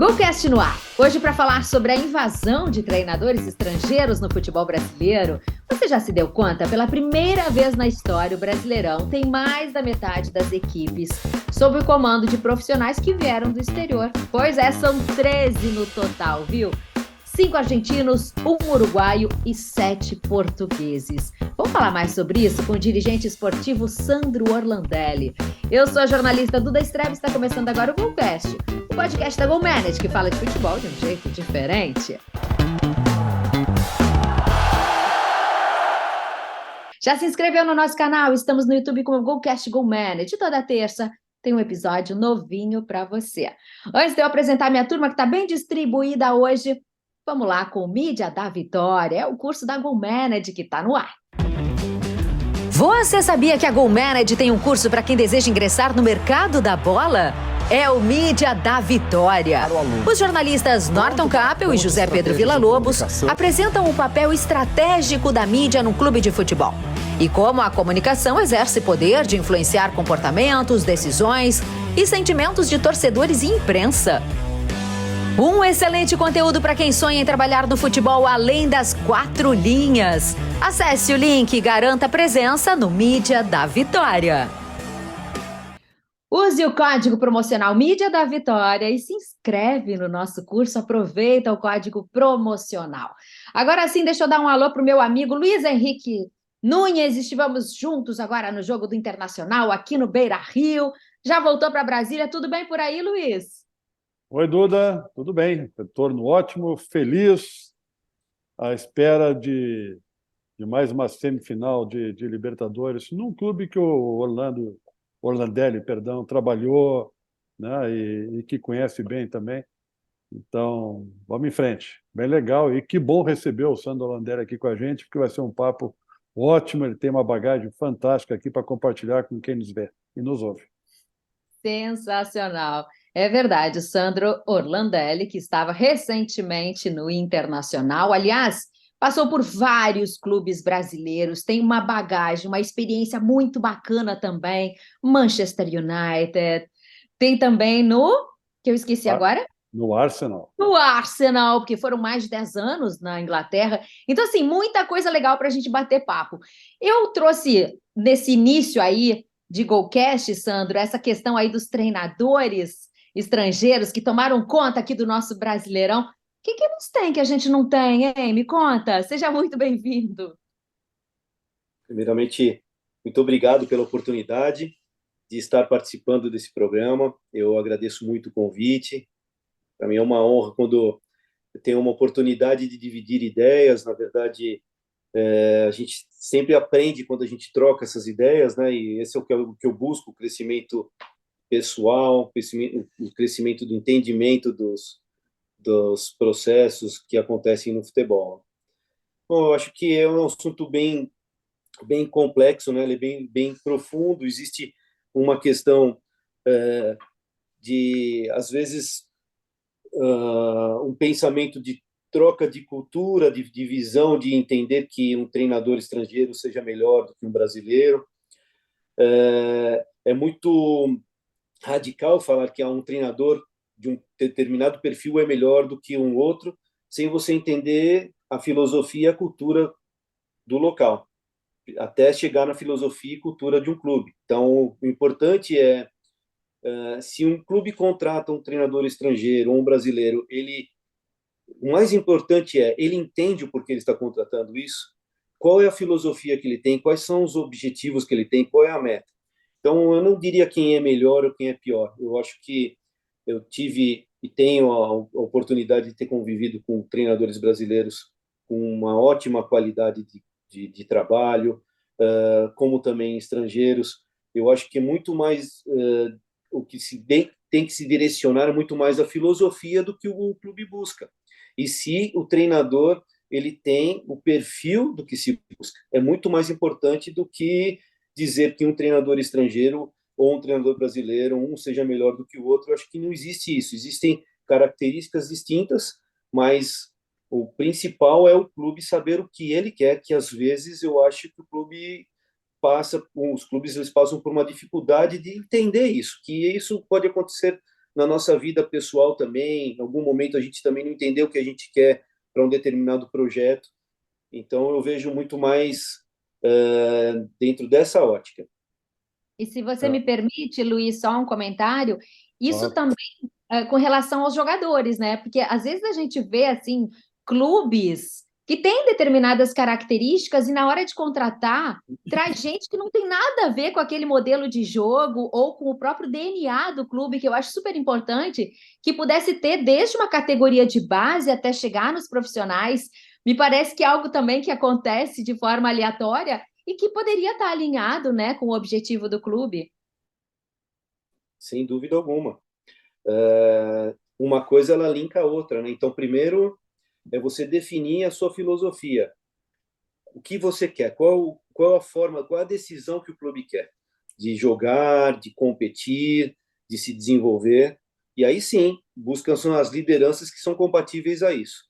Golcast no ar. Hoje para falar sobre a invasão de treinadores estrangeiros no futebol brasileiro. Você já se deu conta? Pela primeira vez na história, o Brasileirão tem mais da metade das equipes sob o comando de profissionais que vieram do exterior. Pois é, são 13 no total, viu? 5 argentinos, 1 uruguaio e 7 portugueses. Vamos falar mais sobre isso com o dirigente esportivo Sandro Orlandelli. Eu sou a jornalista Duda Estrela e está começando agora o Golcast, o podcast da GoManage, que fala de futebol de um jeito diferente. Já se inscreveu no nosso canal? Estamos no YouTube com o Golcast GoManage. Toda terça tem um episódio novinho para você. Antes de eu apresentar minha turma, que está bem distribuída hoje, vamos lá com o Mídia da Vitória. É o curso da GoManage que está no ar. Você sabia que a GoManage tem um curso para quem deseja ingressar no mercado da bola? É o Mídia da Vitória. Os jornalistas Norton Capel e José Pedro Villa-Lobos apresentam o papel estratégico da mídia num clube de futebol e como a comunicação exerce poder de influenciar comportamentos, decisões e sentimentos de torcedores e imprensa. Um excelente conteúdo para quem sonha em trabalhar no futebol além das 4 linhas. Acesse o link e garanta presença no Mídia da Vitória. Use o código promocional Mídia da Vitória e se inscreve no nosso curso. Aproveita o código promocional. Agora sim, deixa eu dar um alô para o meu amigo Luiz Henrique Nunes. Estivemos juntos agora no jogo do Internacional aqui no Beira-Rio. Já voltou para Brasília. Tudo bem por aí, Luiz? Oi, Duda, tudo bem? Retorno ótimo, feliz, à espera de mais uma semifinal de Libertadores, num clube que o Orlandelli, trabalhou, né, e que conhece bem também. Então, vamos em frente. Bem legal, e que bom receber o Sandro Orlandelli aqui com a gente, porque vai ser um papo ótimo, ele tem uma bagagem fantástica aqui para compartilhar com quem nos vê e nos ouve. Sensacional. É verdade, o Sandro Orlandelli, que estava recentemente no Internacional, aliás, passou por vários clubes brasileiros, tem uma bagagem, uma experiência muito bacana também, Manchester United, tem também que eu esqueci agora? No Arsenal. No Arsenal, porque foram mais de 10 anos na Inglaterra. Então, assim, muita coisa legal para a gente bater papo. Eu trouxe, nesse início aí de Golcast, Sandro, essa questão aí dos treinadores estrangeiros que tomaram conta aqui do nosso Brasileirão. O que eles têm que a gente não tem, hein? Me conta. Seja muito bem-vindo. Primeiramente, muito obrigado pela oportunidade de estar participando desse programa. Eu agradeço muito o convite. Para mim é uma honra quando eu tenho uma oportunidade de dividir ideias. Na verdade, a gente sempre aprende quando a gente troca essas ideias, né? E esse é o que eu busco, o crescimento pessoal, o crescimento do entendimento dos processos que acontecem no futebol. Bom, eu acho que é um assunto bem complexo, né? Ele é bem profundo. Existe uma questão de, às vezes, um pensamento de troca de cultura, de visão, de entender que um treinador estrangeiro seja melhor do que um brasileiro. É muito radical falar que um treinador de um determinado perfil é melhor do que um outro, sem você entender a filosofia e a cultura do local, até chegar na filosofia e cultura de um clube. Então, o importante é, se um clube contrata um treinador estrangeiro ou um brasileiro, o mais importante é, ele entende o porquê ele está contratando isso, qual é a filosofia que ele tem, quais são os objetivos que ele tem, qual é a meta. Então, eu não diria quem é melhor ou quem é pior. Eu acho que eu tive e tenho a oportunidade de ter convivido com treinadores brasileiros com uma ótima qualidade de trabalho, como também estrangeiros. Eu acho que é muito mais o que tem que se direcionar é muito mais a filosofia do que o clube busca. E se o treinador ele tem o perfil do que se busca. É muito mais importante do que dizer que um treinador estrangeiro ou um treinador brasileiro, um seja melhor do que o outro. Eu acho que não existe isso. Existem características distintas, mas o principal é o clube saber o que ele quer, que às vezes eu acho que os clubes eles passam por uma dificuldade de entender isso, que isso pode acontecer na nossa vida pessoal também. Em algum momento a gente também não entendeu o que a gente quer para um determinado projeto. Então, eu vejo muito mais dentro dessa ótica. E se você me permite, Luiz, só um comentário, isso Claro. também com relação aos jogadores, né? Porque às vezes a gente vê assim clubes que têm determinadas características e na hora de contratar traz gente que não tem nada a ver com aquele modelo de jogo ou com o próprio DNA do clube, que eu acho super importante, que pudesse ter desde uma categoria de base até chegar nos profissionais. Me parece que é algo também que acontece de forma aleatória e que poderia estar alinhado, né, com o objetivo do clube. Sem dúvida alguma. Uma coisa ela linka a outra, né? Então, primeiro é você definir a sua filosofia. O que você quer? Qual a forma, qual a decisão que o clube quer? De jogar, de competir, de se desenvolver. E aí sim, buscam as lideranças que são compatíveis a isso.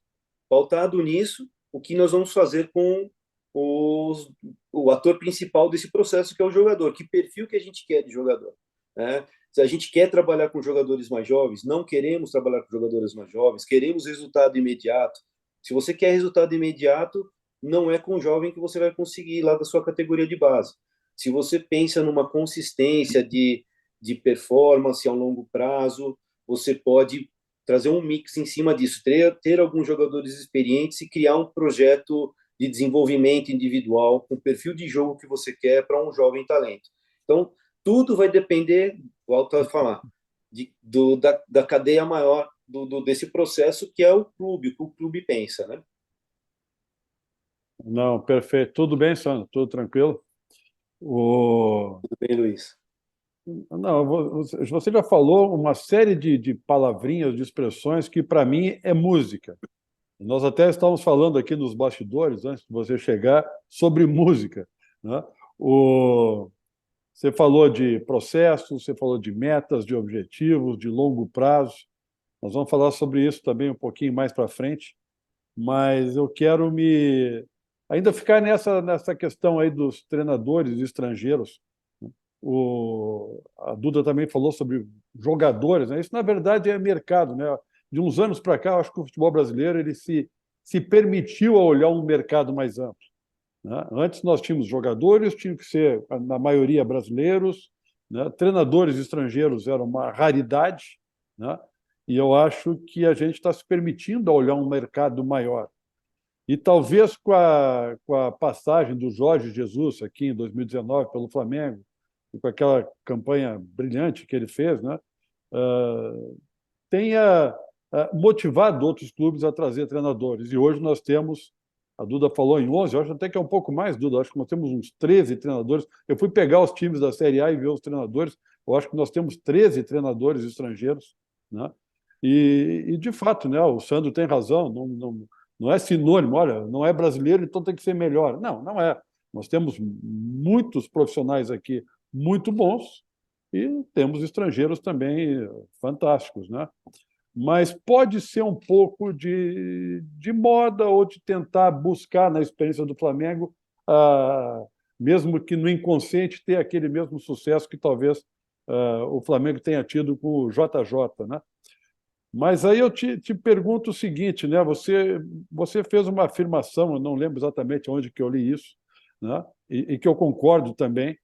Pautado nisso, o que nós vamos fazer com o ator principal desse processo, que é o jogador? Que perfil que a gente quer de jogador? Né? Se a gente quer trabalhar com jogadores mais jovens, não queremos trabalhar com jogadores mais jovens, queremos resultado imediato. Se você quer resultado imediato, não é com jovem que você vai conseguir lá da sua categoria de base. Se você pensa numa consistência de performance a longo prazo, você pode trazer um mix em cima disso, ter alguns jogadores experientes e criar um projeto de desenvolvimento individual com o perfil de jogo que você quer para um jovem talento. Então, tudo vai depender, volto a falar, da cadeia maior desse processo, que é o clube, o que o clube pensa, né? Não, perfeito. Tudo bem, Sandro? Tudo tranquilo? Tudo bem, Luiz? Não, você já falou uma série de palavrinhas, de expressões que, para mim, é música. Nós até estávamos falando aqui nos bastidores, antes de você chegar, sobre música, né? Você falou de processos, você falou de metas, de objetivos, de longo prazo. Nós vamos falar sobre isso também um pouquinho mais para frente, mas eu quero ainda ficar nessa questão aí dos treinadores estrangeiros. A Duda também falou sobre jogadores, né? Isso, na verdade, é mercado, né? De uns anos para cá, eu acho que o futebol brasileiro ele se permitiu a olhar um mercado mais amplo, né? Antes nós tínhamos jogadores, tinham que ser, na maioria, brasileiros, né? Treinadores estrangeiros eram uma raridade, né? E eu acho que a gente está se permitindo a olhar um mercado maior. E talvez com a passagem do Jorge Jesus aqui em 2019 pelo Flamengo, e com aquela campanha brilhante que ele fez, né, tenha motivado outros clubes a trazer treinadores. E hoje nós temos, a Duda falou em 11, eu acho até que é um pouco mais, Duda, eu acho que nós temos uns 13 treinadores. Eu fui pegar os times da Série A e ver os treinadores, eu acho que nós temos 13 treinadores estrangeiros, né? De fato, né, o Sandro tem razão, não é sinônimo, olha, não é brasileiro, então tem que ser melhor. Não, não é. Nós temos muitos profissionais aqui muito bons e temos estrangeiros também fantásticos, né? Mas pode ser um pouco de moda ou de tentar buscar na experiência do Flamengo, mesmo que no inconsciente, ter aquele mesmo sucesso que talvez o Flamengo tenha tido com o JJ, né? Mas aí eu te pergunto o seguinte, né? Você fez uma afirmação, eu não lembro exatamente onde que eu li isso, né? E que eu concordo também,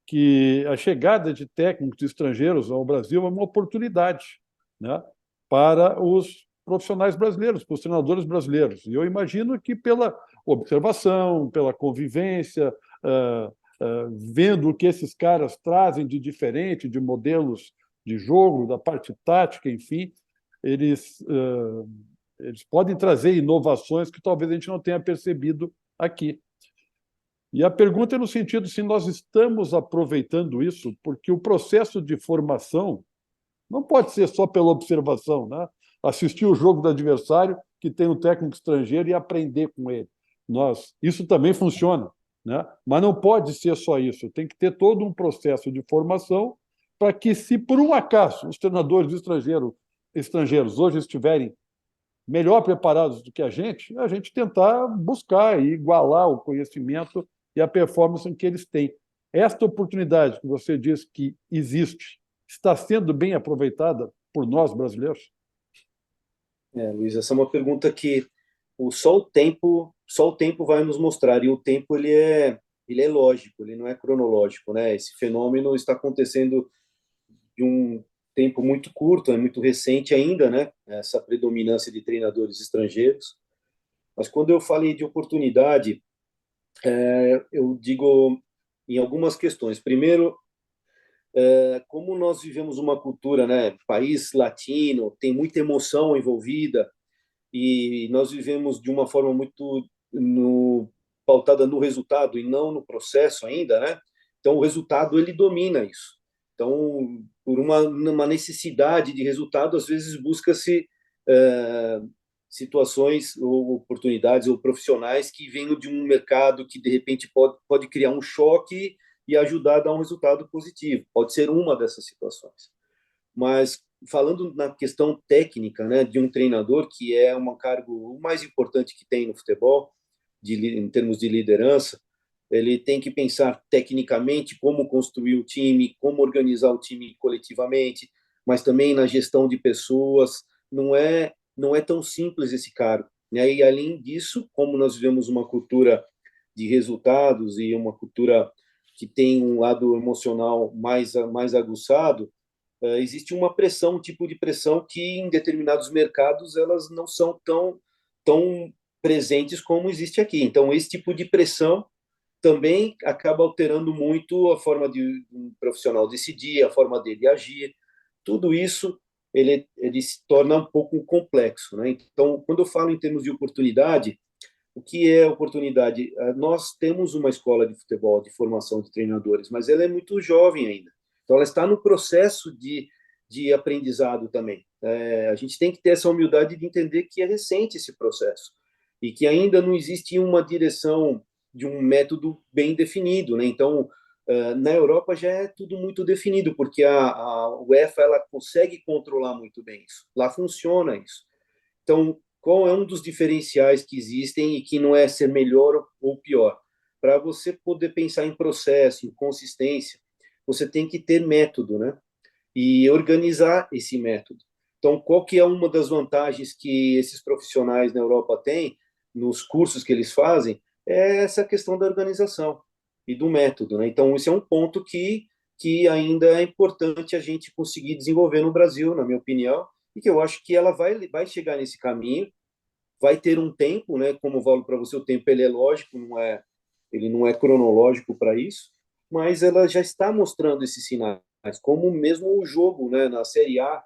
que a chegada de técnicos estrangeiros ao Brasil é uma oportunidade, né, para os profissionais brasileiros, para os treinadores brasileiros. E eu imagino que pela observação, pela convivência, vendo o que esses caras trazem de diferente, de modelos de jogo, da parte tática, enfim, eles podem trazer inovações que talvez a gente não tenha percebido aqui. E a pergunta é no sentido se nós estamos aproveitando isso, porque o processo de formação não pode ser só pela observação, né? Assistir o jogo do adversário que tem um técnico estrangeiro e aprender com ele. Isso também funciona, né? Mas não pode ser só isso. Tem que ter todo um processo de formação para que, se por um acaso os treinadores estrangeiros hoje estiverem melhor preparados do que a gente tentar buscar e igualar o conhecimento e a performance que eles têm. Esta oportunidade que você diz que existe está sendo bem aproveitada por nós brasileiros? Luiz, essa é uma pergunta que só o tempo vai nos mostrar, e o tempo ele é lógico, ele não é cronológico, né? Esse fenômeno está acontecendo de um tempo muito curto, é muito recente ainda, né? Essa predominância de treinadores estrangeiros. Mas quando eu falei de oportunidade, eu digo em algumas questões. Primeiro, como nós vivemos uma cultura, né? País latino, tem muita emoção envolvida, e nós vivemos de uma forma muito pautada no resultado e não no processo ainda, né? Então, o resultado, ele domina isso. Então, por uma necessidade de resultado, às vezes busca-se situações ou oportunidades ou profissionais que venham de um mercado que, de repente, pode criar um choque e ajudar a dar um resultado positivo. Pode ser uma dessas situações. Mas falando na questão técnica, né, de um treinador, que é um cargo o mais importante que tem no futebol, em termos de liderança, ele tem que pensar tecnicamente como construir o time, como organizar o time coletivamente, mas também na gestão de pessoas. Não é tão simples esse cargo, né? E além disso, como nós vivemos uma cultura de resultados e uma cultura que tem um lado emocional mais aguçado, existe uma pressão, um tipo de pressão que em determinados mercados elas não são tão presentes como existe aqui. Então, esse tipo de pressão também acaba alterando muito a forma de um profissional decidir, a forma dele agir. Tudo isso ele se torna um pouco complexo, né? Então, quando eu falo em termos de oportunidade, o que é oportunidade? Nós temos uma escola de futebol de formação de treinadores, mas ela é muito jovem ainda. Então, ela está no processo de aprendizado também. A gente tem que ter essa humildade de entender que é recente esse processo e que ainda não existe uma direção de um método bem definido, né? Então, na Europa já é tudo muito definido, porque a UEFA ela consegue controlar muito bem isso. Lá funciona isso. Então, qual é um dos diferenciais que existem e que não é ser melhor ou pior? Para você poder pensar em processo, em consistência, você tem que ter método, né? E organizar esse método. Então, qual que é uma das vantagens que esses profissionais na Europa têm nos cursos que eles fazem? É essa questão da organização e do método, né? Então, esse é um ponto que ainda é importante a gente conseguir desenvolver no Brasil, na minha opinião, e que eu acho que ela vai chegar nesse caminho, vai ter um tempo, né? Como eu falo para você, o tempo ele é lógico, ele não é cronológico para isso, mas ela já está mostrando esses sinais, como mesmo o jogo, né? Na Série A,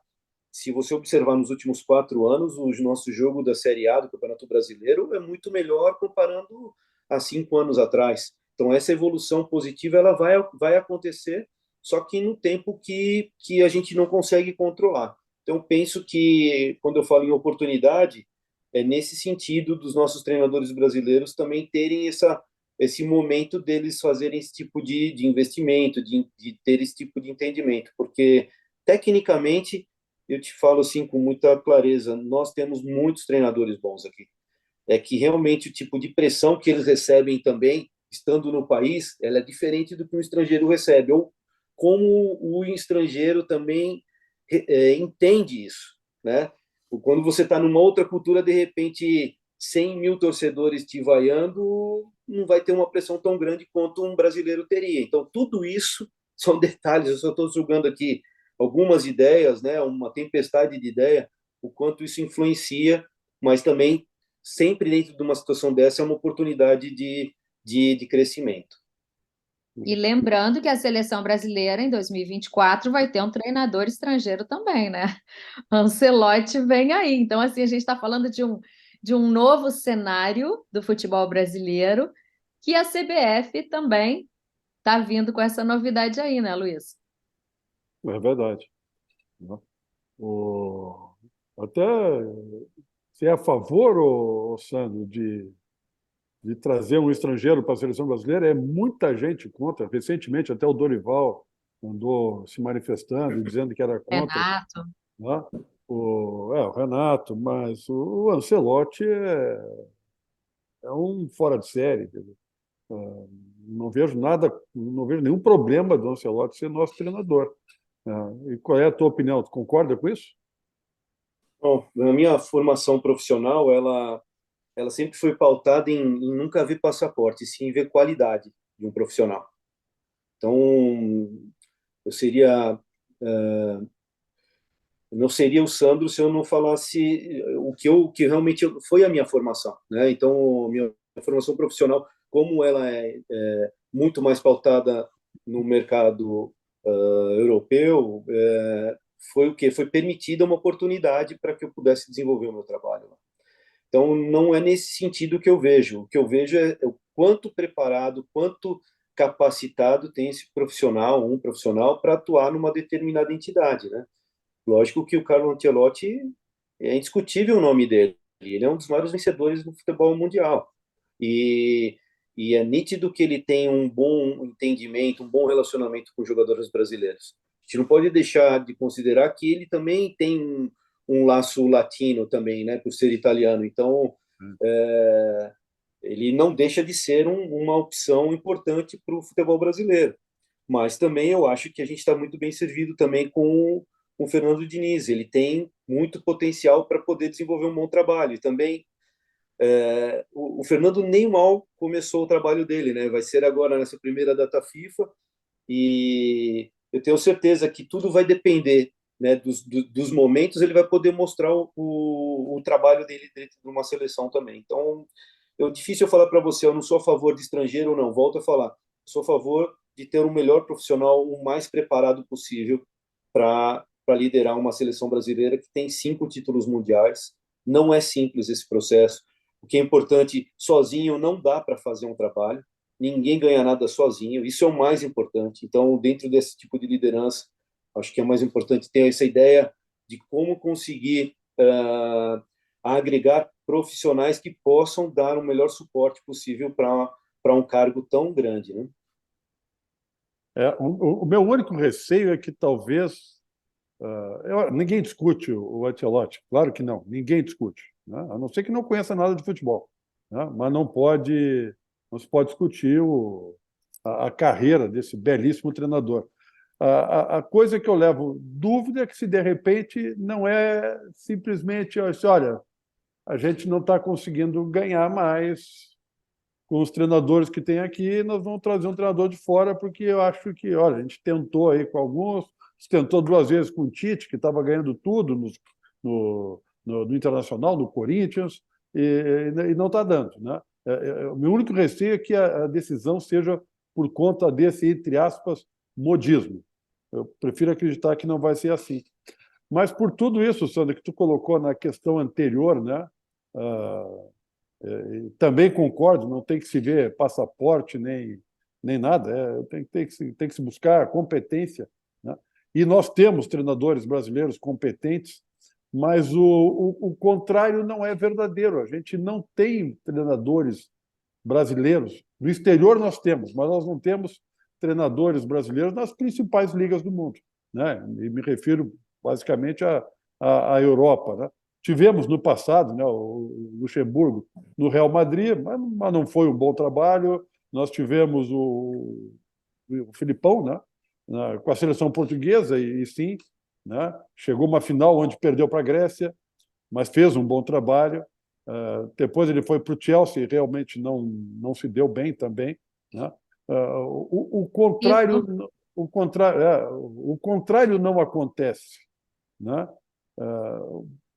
se você observar nos últimos 4 anos, o nosso jogo da Série A do Campeonato Brasileiro é muito melhor comparando a 5 anos atrás. Então, essa evolução positiva ela vai acontecer, só que no tempo que a gente não consegue controlar. Então, penso que, quando eu falo em oportunidade, é nesse sentido dos nossos treinadores brasileiros também terem esse momento deles fazerem esse tipo de investimento, de ter esse tipo de entendimento, porque, tecnicamente, eu te falo assim com muita clareza, nós temos muitos treinadores bons aqui. É que realmente o tipo de pressão que eles recebem também, estando no país, ela é diferente do que um estrangeiro recebe, ou como o estrangeiro também entende isso, né? Quando você está numa outra cultura, de repente, 100 mil torcedores te vaiando, não vai ter uma pressão tão grande quanto um brasileiro teria. Então, tudo isso são detalhes. Eu só estou julgando aqui algumas ideias, né? Uma tempestade de ideia, o quanto isso influencia, mas também, sempre dentro de uma situação dessa, é uma oportunidade de crescimento. E lembrando que a seleção brasileira em 2024 vai ter um treinador estrangeiro também, né? Ancelotti vem aí. Então, assim, a gente está falando de um novo cenário do futebol brasileiro que a CBF também está vindo com essa novidade aí, né, Luiz? É verdade, né? O... Até se é a favor, Sandro, de trazer um estrangeiro para a seleção brasileira, é muita gente contra. Recentemente, até o Dorival andou se manifestando, dizendo que era contra, Renato. né? O Renato, mas o Ancelotti é um fora de série. Quer dizer, não vejo nada, não vejo nenhum problema do Ancelotti ser nosso treinador. E qual é a tua opinião? Tu concorda com isso? Bom, a minha formação profissional, ela sempre foi pautada em nunca ver passaporte, sim ver qualidade de um profissional. Então, eu seria não seria o Sandro se eu não falasse o que realmente foi a minha formação, né? Então, minha formação profissional, como ela é muito mais pautada no mercado europeu, foi o que foi permitida uma oportunidade para que eu pudesse desenvolver o meu trabalho lá. Então, não é nesse sentido que eu vejo. O que eu vejo é o quanto preparado, quanto capacitado tem esse profissional, um profissional, para atuar numa determinada entidade, né? Lógico que o Carlo Ancelotti é indiscutível o nome dele. Ele é um dos maiores vencedores do futebol mundial. E, e é nítido que ele tem um bom entendimento, um bom relacionamento com os jogadores brasileiros. A gente não pode deixar de considerar que ele também tem um laço latino também, né, por ser italiano. Então, é, ele não deixa de ser uma opção importante para o futebol brasileiro. Mas também eu acho que a gente está muito bem servido também com o Fernando Diniz. Ele tem muito potencial para poder desenvolver um bom trabalho. E também o Fernando nem mal começou o trabalho dele, né? Vai ser agora nessa primeira data FIFA e eu tenho certeza que tudo vai depender, né, dos momentos. Ele vai poder mostrar o trabalho dele dentro de uma seleção também. Então, é difícil eu falar para você, eu não sou a favor de estrangeiro ou não. Volto a falar, sou a favor de ter o melhor profissional, o mais preparado possível para liderar uma seleção brasileira que tem 5 títulos mundiais. Não é simples esse processo. O que é importante, sozinho não dá para fazer um trabalho. Ninguém ganha nada sozinho. Isso é o mais importante. Então, dentro desse tipo de liderança, acho que é mais importante ter essa ideia de como conseguir agregar profissionais que possam dar o melhor suporte possível para um cargo tão grande, né? O meu único receio é que talvez ninguém discute o Ancelotti, claro que não, ninguém discute, né? A não ser que não conheça nada de futebol, né? Mas não se pode discutir a carreira desse belíssimo treinador. A coisa que eu levo dúvida é que se de repente não é simplesmente, olha, a gente não está conseguindo ganhar mais com os treinadores que tem aqui, nós vamos trazer um treinador de fora, porque eu acho que, olha, a gente tentou aí com alguns, tentou 2 vezes com o Tite, que estava ganhando tudo no Internacional, no Corinthians, e não está dando, né? O meu único receio é que a decisão seja por conta desse, entre aspas, modismo. Eu prefiro acreditar que não vai ser assim. Mas por tudo isso, Sandra, que tu colocou na questão anterior, né? Também concordo, não tem que se ver passaporte nem nada, tem que se buscar competência, né? E nós temos treinadores brasileiros competentes, mas o contrário não é verdadeiro. A gente não tem treinadores brasileiros. No exterior nós temos, mas nós não temos treinadores brasileiros nas principais ligas do mundo, né? E me refiro basicamente à Europa, né? Tivemos no passado, né, o Luxemburgo no Real Madrid, mas não foi um bom trabalho. Nós tivemos o Filipão, né, com a seleção portuguesa, e sim, né, chegou uma final onde perdeu para a Grécia, mas fez um bom trabalho. Depois ele foi para o Chelsea e realmente não se deu bem também, né? O contrário, Isso. o contrário não acontece, né?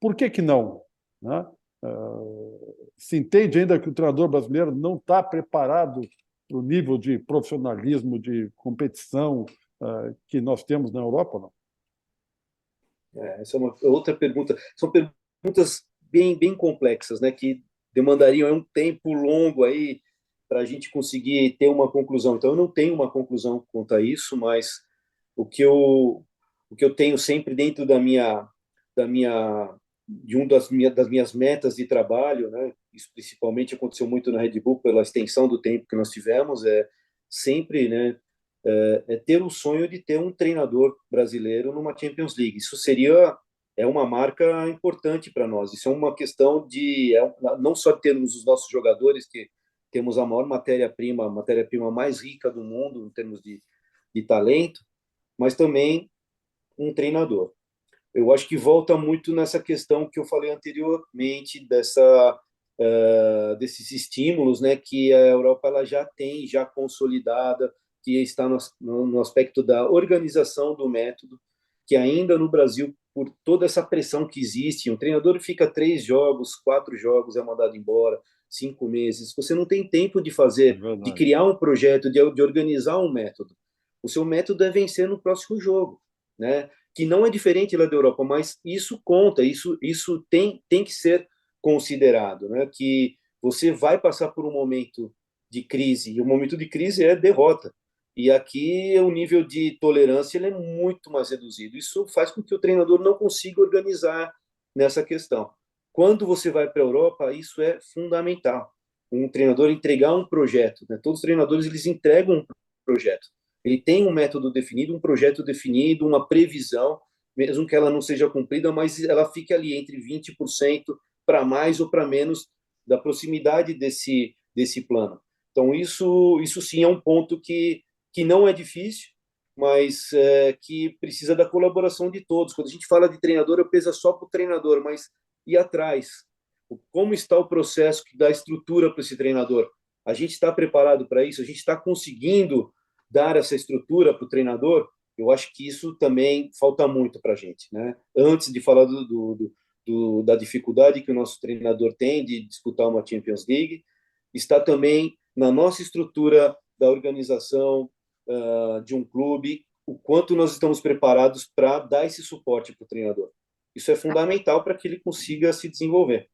Por que não, né? Se entende ainda que o treinador brasileiro não está preparado para o nível de profissionalismo, de competição que nós temos na Europa, não? Essa é uma outra pergunta. São perguntas bem complexas, né, que demandariam um tempo longo aí para a gente conseguir ter uma conclusão. Então, eu não tenho uma conclusão quanto a isso, mas o que eu, o que eu tenho sempre dentro da minha, das minhas metas de trabalho, né, isso principalmente aconteceu muito na Red Bull pela extensão do tempo que nós tivemos, é sempre, né, ter o sonho de ter um treinador brasileiro numa Champions League. Isso seria uma marca importante para nós. Isso é uma questão de não só termos os nossos jogadores, que temos a maior matéria-prima, a matéria-prima mais rica do mundo em termos de talento, mas também um treinador. Eu acho que volta muito nessa questão que eu falei anteriormente, desses estímulos, né, que a Europa ela já tem, já consolidada, que está no aspecto da organização do método, que ainda no Brasil, por toda essa pressão que existe, um treinador fica 3 jogos, 4 jogos, é mandado embora, 5 meses, você não tem tempo de É fazer, de verdade. criar um projeto, de organizar um método. O seu método é vencer no próximo jogo, né? Que não é diferente lá da Europa, mas isso conta, isso tem que ser considerado, né? Que você vai passar por um momento de crise, e o momento de crise é derrota. E aqui o nível de tolerância ele é muito mais reduzido. Isso faz com que o treinador não consiga organizar nessa questão. Quando você vai para a Europa, isso é fundamental. Um treinador entregar um projeto, né? Todos os treinadores eles entregam um projeto. Ele tem um método definido, um projeto definido, uma previsão, mesmo que ela não seja cumprida, mas ela fique ali entre 20% para mais ou para menos da proximidade desse plano. Então, isso sim é um ponto que não é difícil, mas que precisa da colaboração de todos. Quando a gente fala de treinador, eu penso só para o treinador, mas e atrás? Como está o processo que dá estrutura para esse treinador? A gente está preparado para isso? A gente está conseguindo dar essa estrutura para o treinador? Eu acho que isso também falta muito para a gente, né? Antes de falar da dificuldade que o nosso treinador tem de disputar uma Champions League, está também na nossa estrutura da organização de um clube, o quanto nós estamos preparados para dar esse suporte para o treinador. Isso é fundamental para que ele consiga se desenvolver.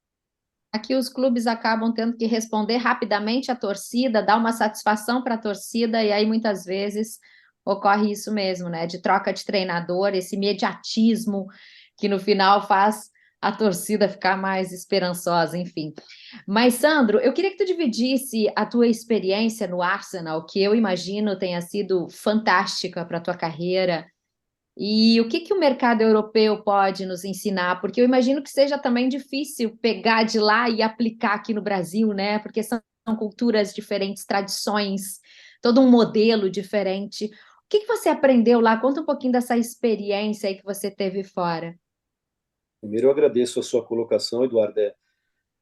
Aqui os clubes acabam tendo que responder rapidamente à torcida, dar uma satisfação para a torcida, e aí muitas vezes ocorre isso mesmo, né? De troca de treinador, esse imediatismo que no final faz a torcida ficar mais esperançosa, enfim. Mas, Sandro, eu queria que tu dividisse a tua experiência no Arsenal, que eu imagino tenha sido fantástica para a tua carreira. E o que que o mercado europeu pode nos ensinar? Porque eu imagino que seja também difícil pegar de lá e aplicar aqui no Brasil, né? Porque são culturas diferentes, tradições, todo um modelo diferente. O que que você aprendeu lá? Conta um pouquinho dessa experiência aí que você teve fora. Primeiro, eu agradeço a sua colocação, Eduardo.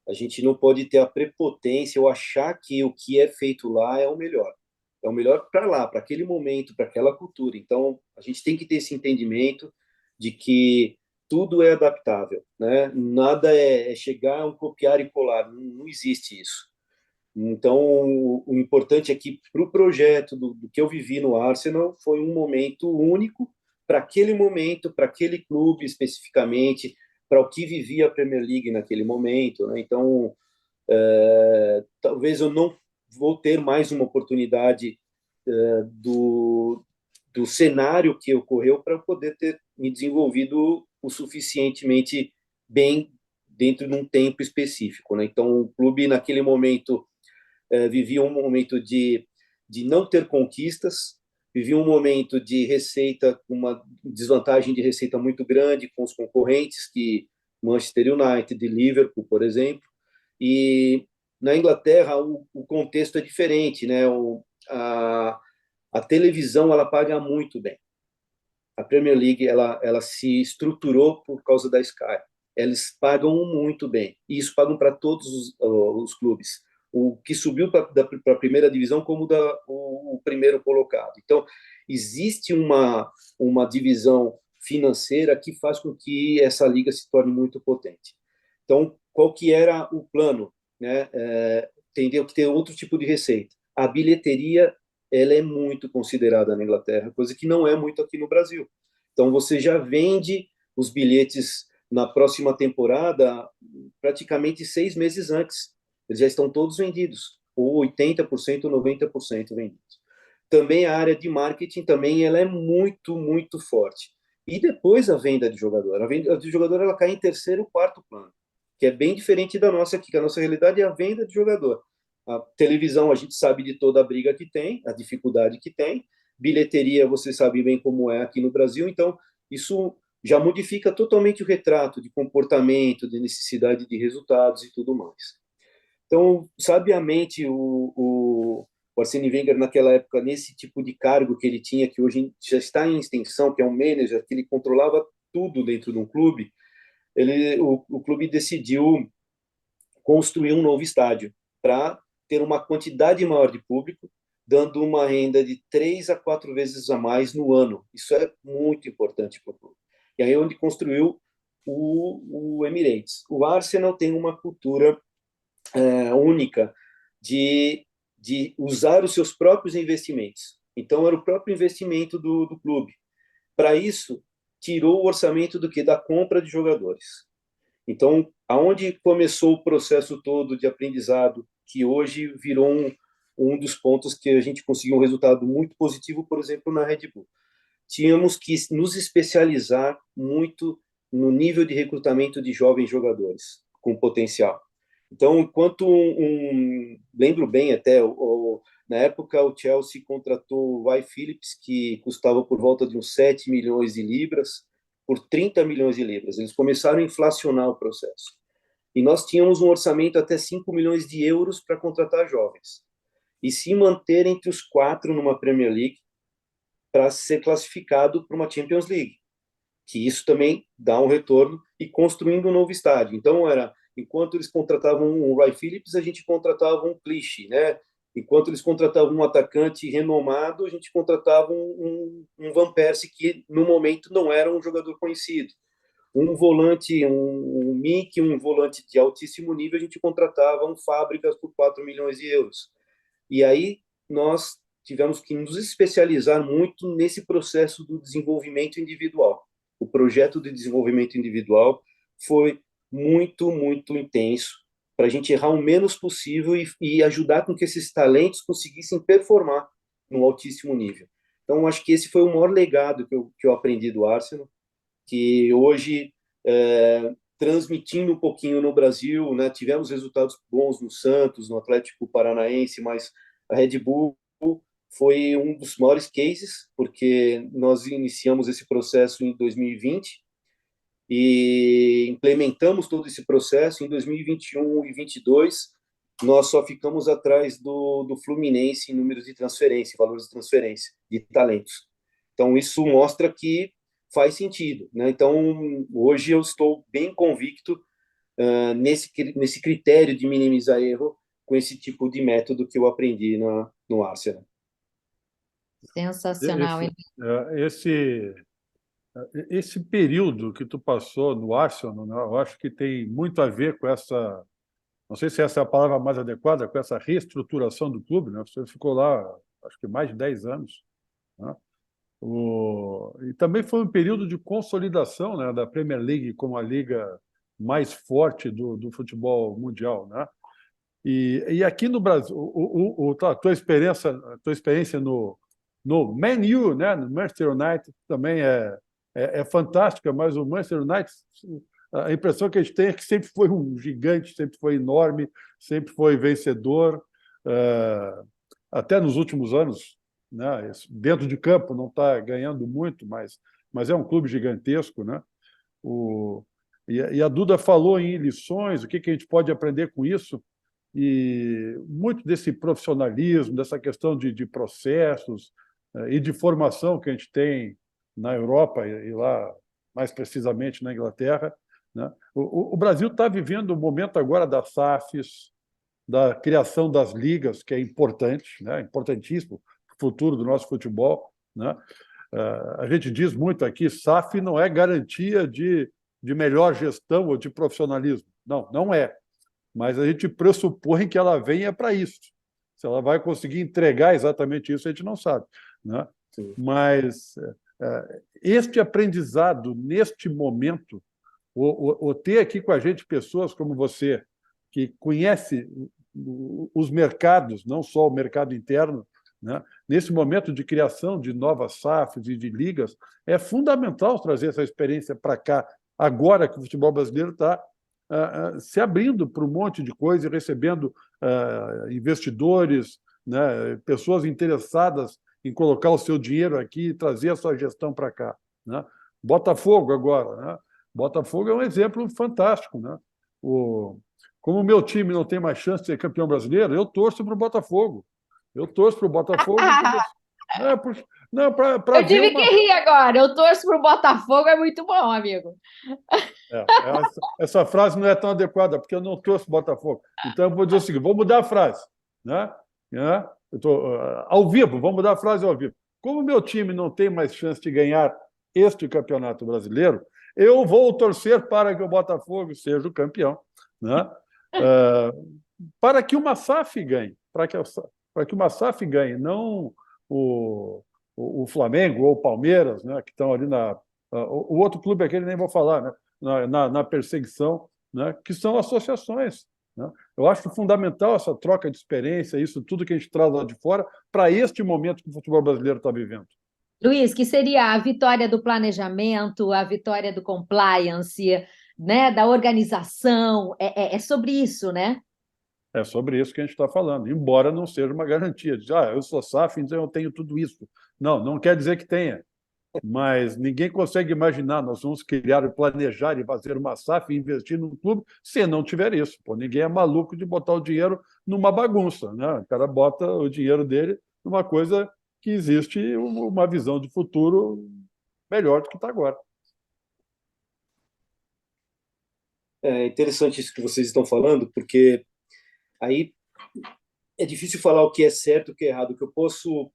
A gente não pode ter a prepotência ou achar que o que é feito lá é o melhor. É o melhor para lá, para aquele momento, para aquela cultura. Então, a gente tem que ter esse entendimento de que tudo é adaptável, né? Nada é chegar, um copiar e colar. Não existe isso. Então, o importante é que para o projeto do que eu vivi no Arsenal foi um momento único para aquele momento, para aquele clube especificamente, para o que vivia a Premier League naquele momento, né? Então, talvez eu não vou ter mais uma oportunidade do cenário que ocorreu para poder ter me desenvolvido o suficientemente bem dentro de um tempo específico, né? Então, o clube naquele momento vivia um momento de não ter conquistas, vivia um momento de receita, uma desvantagem de receita muito grande com os concorrentes, que Manchester United e Liverpool, por exemplo. E na Inglaterra o contexto é diferente, né? A televisão ela paga muito bem. A Premier League ela se estruturou por causa da Sky. Eles pagam muito bem. E isso pagam para todos os clubes. O que subiu para a primeira divisão como o primeiro colocado. Então, existe uma divisão financeira que faz com que essa liga se torne muito potente. Então, qual que era o plano? Né? Entendeu que ter outro tipo de receita. A bilheteria ela é muito considerada na Inglaterra, coisa que não é muito aqui no Brasil. Então, você já vende os bilhetes na próxima temporada praticamente 6 meses antes. Eles já estão todos vendidos, ou 80%, ou 90% vendidos. Também a área de marketing também ela é muito, muito forte. E depois a venda de jogador. A venda de jogador ela cai em terceiro, quarto plano, que é bem diferente da nossa aqui, que a nossa realidade é a venda de jogador. A televisão, a gente sabe de toda a briga que tem, a dificuldade que tem. Bilheteria, você sabe bem como é aqui no Brasil. Então, isso já modifica totalmente o retrato de comportamento, de necessidade de resultados e tudo mais. Então, sabiamente, o Arsene Wenger, naquela época, nesse tipo de cargo que ele tinha, que hoje já está em extensão, que é um manager, que ele controlava tudo dentro de um clube, o clube decidiu construir um novo estádio para ter uma quantidade maior de público, dando uma renda de 3 a 4 vezes a mais no ano. Isso é muito importante para o clube. E aí é onde construiu o Emirates. O Arsenal tem uma cultura única de usar os seus próprios investimentos. Então, era o próprio investimento do clube. Para isso, tirou o orçamento do que? Da compra de jogadores. Então, aonde começou o processo todo de aprendizado, que hoje virou um dos pontos que a gente conseguiu um resultado muito positivo, por exemplo, na Red Bull. Tínhamos que nos especializar muito no nível de recrutamento de jovens jogadores com potencial. Então, enquanto lembro bem até, na época o Chelsea contratou o Wai Phillips, que custava por volta de uns 7 milhões de libras, por 30 milhões de libras. Eles começaram a inflacionar o processo. E nós tínhamos um orçamento até 5 milhões de euros para contratar jovens. E se manter entre os 4 numa Premier League para ser classificado para uma Champions League. Que isso também dá um retorno e construindo um novo estádio. Então, enquanto eles contratavam um Wai Phillips, a gente contratava um Clichy, né? Enquanto eles contratavam um atacante renomado, a gente contratava um Van Persie, que no momento não era um jogador conhecido. Um volante, um Mick, um volante de altíssimo nível, a gente contratava um Fábricas por 4 milhões de euros. E aí nós tivemos que nos especializar muito nesse processo do desenvolvimento individual. O projeto de desenvolvimento individual foi muito, muito intenso, para a gente errar o menos possível e ajudar com que esses talentos conseguissem performar num altíssimo nível. Então, acho que esse foi o maior legado que eu aprendi do Arsenal, que hoje, transmitindo um pouquinho no Brasil, né, tivemos resultados bons no Santos, no Atlético Paranaense, mas a Red Bull foi um dos maiores cases, porque nós iniciamos esse processo em 2020, e implementamos todo esse processo. Em 2021 e 2022, nós só ficamos atrás do Fluminense em números de transferência, valores de transferência, de talentos. Então, isso mostra que faz sentido, né? Então, hoje eu estou bem convicto nesse critério de minimizar erro com esse tipo de método que eu aprendi no Arsenal. Sensacional, hein? Esse período que tu passou no Arsenal, né, eu acho que tem muito a ver com essa, não sei se essa é a palavra mais adequada, com essa reestruturação do clube, né? Você ficou lá, acho que mais de 10 anos, né? E também foi um período de consolidação, né, da Premier League como a liga mais forte do futebol mundial, né? E aqui no Brasil, a tua experiência no Man U, né, no Manchester United, também é fantástica, mas o Manchester United, a impressão que a gente tem é que sempre foi um gigante, sempre foi enorme, sempre foi vencedor, até nos últimos anos, né, dentro de campo não está ganhando muito, mas é um clube gigantesco, né? E a Duda falou em lições, o que a gente pode aprender com isso, e muito desse profissionalismo, dessa questão de processos e de formação que a gente tem na Europa e lá, mais precisamente, na Inglaterra, né? O Brasil está vivendo um momento agora das SAFs, da criação das ligas, que é importante, né? Importantíssimo para o futuro do nosso futebol, né? A gente diz muito aqui, SAF não é garantia de melhor gestão ou de profissionalismo. Não, não é. Mas a gente pressupõe que ela venha para isso. Se ela vai conseguir entregar exatamente isso, a gente não sabe, né? Mas este aprendizado, neste momento, o ter aqui com a gente pessoas como você, que conhece os mercados, não só o mercado interno, né? Nesse momento de criação de novas SAFs e de ligas, é fundamental trazer essa experiência para cá, agora que o futebol brasileiro está se abrindo para um monte de coisa e recebendo investidores, né, pessoas interessadas em colocar o seu dinheiro aqui e trazer a sua gestão para cá, né? Botafogo agora, né? Botafogo é um exemplo fantástico, né? Como o meu time não tem mais chance de ser campeão brasileiro, eu torço para o Botafogo. Eu torço para o Botafogo Não, para Eu ver tive que uma. rir agora. Eu torço pro Botafogo, é muito bom, amigo. Essa frase não é tão adequada, porque eu não torço Botafogo. Então, eu vou dizer o seguinte: vou mudar a frase. Né? Eu tô, ao vivo, vamos mudar a frase ao vivo. Como o meu time não tem mais chance de ganhar este campeonato brasileiro, eu vou torcer para que o Botafogo seja o campeão. Né? Para que uma SAF ganhe, para que uma SAF ganhe, não o Flamengo ou o Palmeiras, né, que estão ali o outro clube aquele nem vou falar, né, na perseguição, né, que são associações. Né? Eu acho fundamental essa troca de experiência, isso tudo que a gente traz lá de fora, para este momento que o futebol brasileiro está vivendo. Luiz, que seria a vitória do planejamento, a vitória do compliance, né, da organização. É sobre isso, né? É sobre isso que a gente está falando, embora não seja uma garantia. Eu sou SAF, então eu tenho tudo isso. Não, não quer dizer que tenha. Mas ninguém consegue imaginar, nós vamos criar, planejar e fazer uma SAF e investir num clube se não tiver isso. Pô, ninguém é maluco de botar o dinheiro numa bagunça. Né? O cara bota o dinheiro dele numa coisa que existe uma visão de futuro melhor do que está agora. É interessante isso que vocês estão falando, porque aí é difícil falar o que é certo e o que é errado. O que eu posso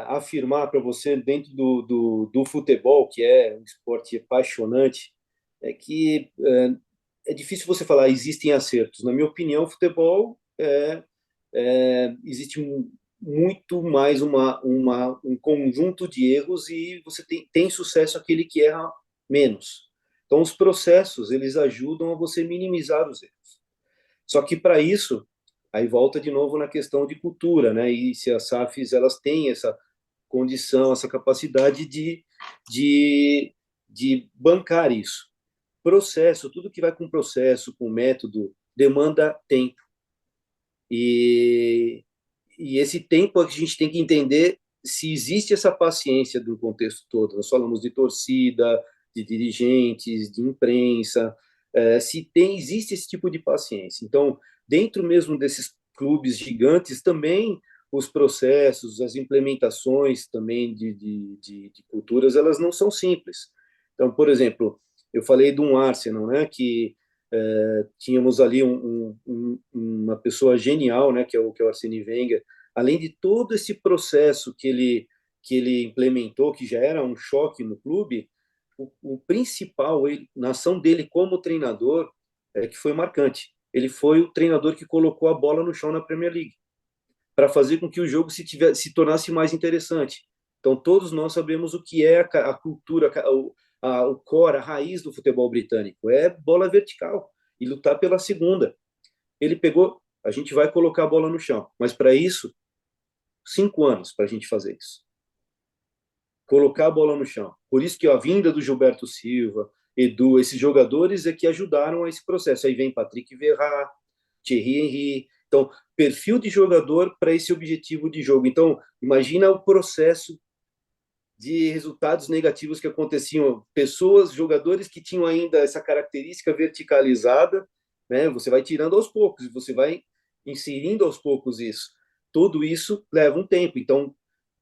afirmar para você dentro do futebol, que é um esporte apaixonante, é que é difícil você falar existem acertos. Na minha opinião, o futebol existe muito mais um conjunto de erros e você tem sucesso aquele que erra menos. Então, os processos, eles ajudam a você minimizar os erros. Só que, para isso, aí volta de novo na questão de cultura, né? E se as SAFs, elas têm essa condição, essa capacidade de bancar isso. Processo, tudo que vai com processo, com método, demanda tempo. E esse tempo a gente tem que entender se existe essa paciência do contexto todo. Nós falamos de torcida, de dirigentes, de imprensa, se existe esse tipo de paciência. Então, dentro mesmo desses clubes gigantes, também os processos, as implementações também de culturas, elas não são simples. Então, por exemplo, eu falei de um Arsenal, né, que tínhamos ali uma pessoa genial, né, que é o Arsene Wenger, além de todo esse processo que ele implementou, que já era um choque no clube, o principal, na ação dele como treinador, que foi marcante. Ele foi o treinador que colocou a bola no chão na Premier League, para fazer com que o jogo se tornasse mais interessante. Então, todos nós sabemos o que é a cultura, o core, a raiz do futebol britânico. É bola vertical e lutar pela segunda. Ele pegou, a gente vai colocar a bola no chão. Mas, para isso, 5 anos para a gente fazer isso. Colocar a bola no chão. Por isso que a vinda do Gilberto Silva, Edu, esses jogadores é que ajudaram a esse processo. Aí vem Patrick Vieira, Thierry Henry. Então, perfil de jogador para esse objetivo de jogo. Então, imagina o processo de resultados negativos que aconteciam. Pessoas, jogadores que tinham ainda essa característica verticalizada, né? Você vai tirando aos poucos, você vai inserindo aos poucos isso. Tudo isso leva um tempo. Então,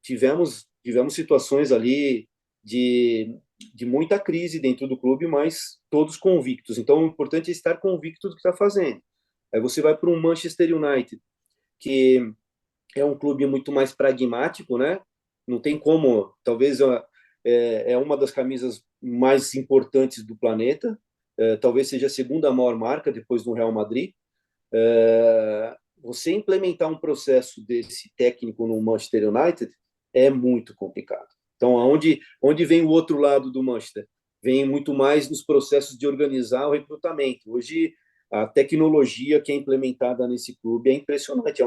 tivemos situações ali de muita crise dentro do clube, mas todos convictos. Então, o importante é estar convicto do que está fazendo. Aí você vai para um Manchester United, que é um clube muito mais pragmático, né? Não tem como, talvez é uma das camisas mais importantes do planeta, talvez seja a segunda maior marca depois do Real Madrid. Você implementar um processo desse técnico no Manchester United é muito complicado. Então, onde vem o outro lado do Manchester? Vem muito mais nos processos de organizar o recrutamento. Hoje, a tecnologia que é implementada nesse clube é impressionante.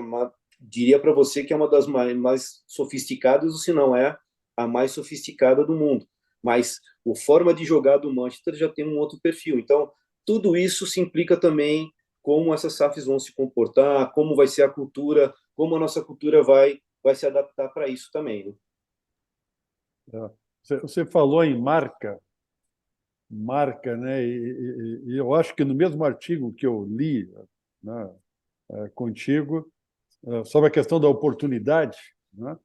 Diria para você que é uma das mais sofisticadas, ou se não é a mais sofisticada do mundo. Mas a forma de jogar do Manchester já tem um outro perfil. Então, tudo isso se implica também como essas SAFs vão se comportar, como vai ser a cultura, como a nossa cultura vai se adaptar para isso também. Né? Você falou em marca, né? E eu acho que no mesmo artigo que eu li, né, contigo, sobre a questão da oportunidade, né,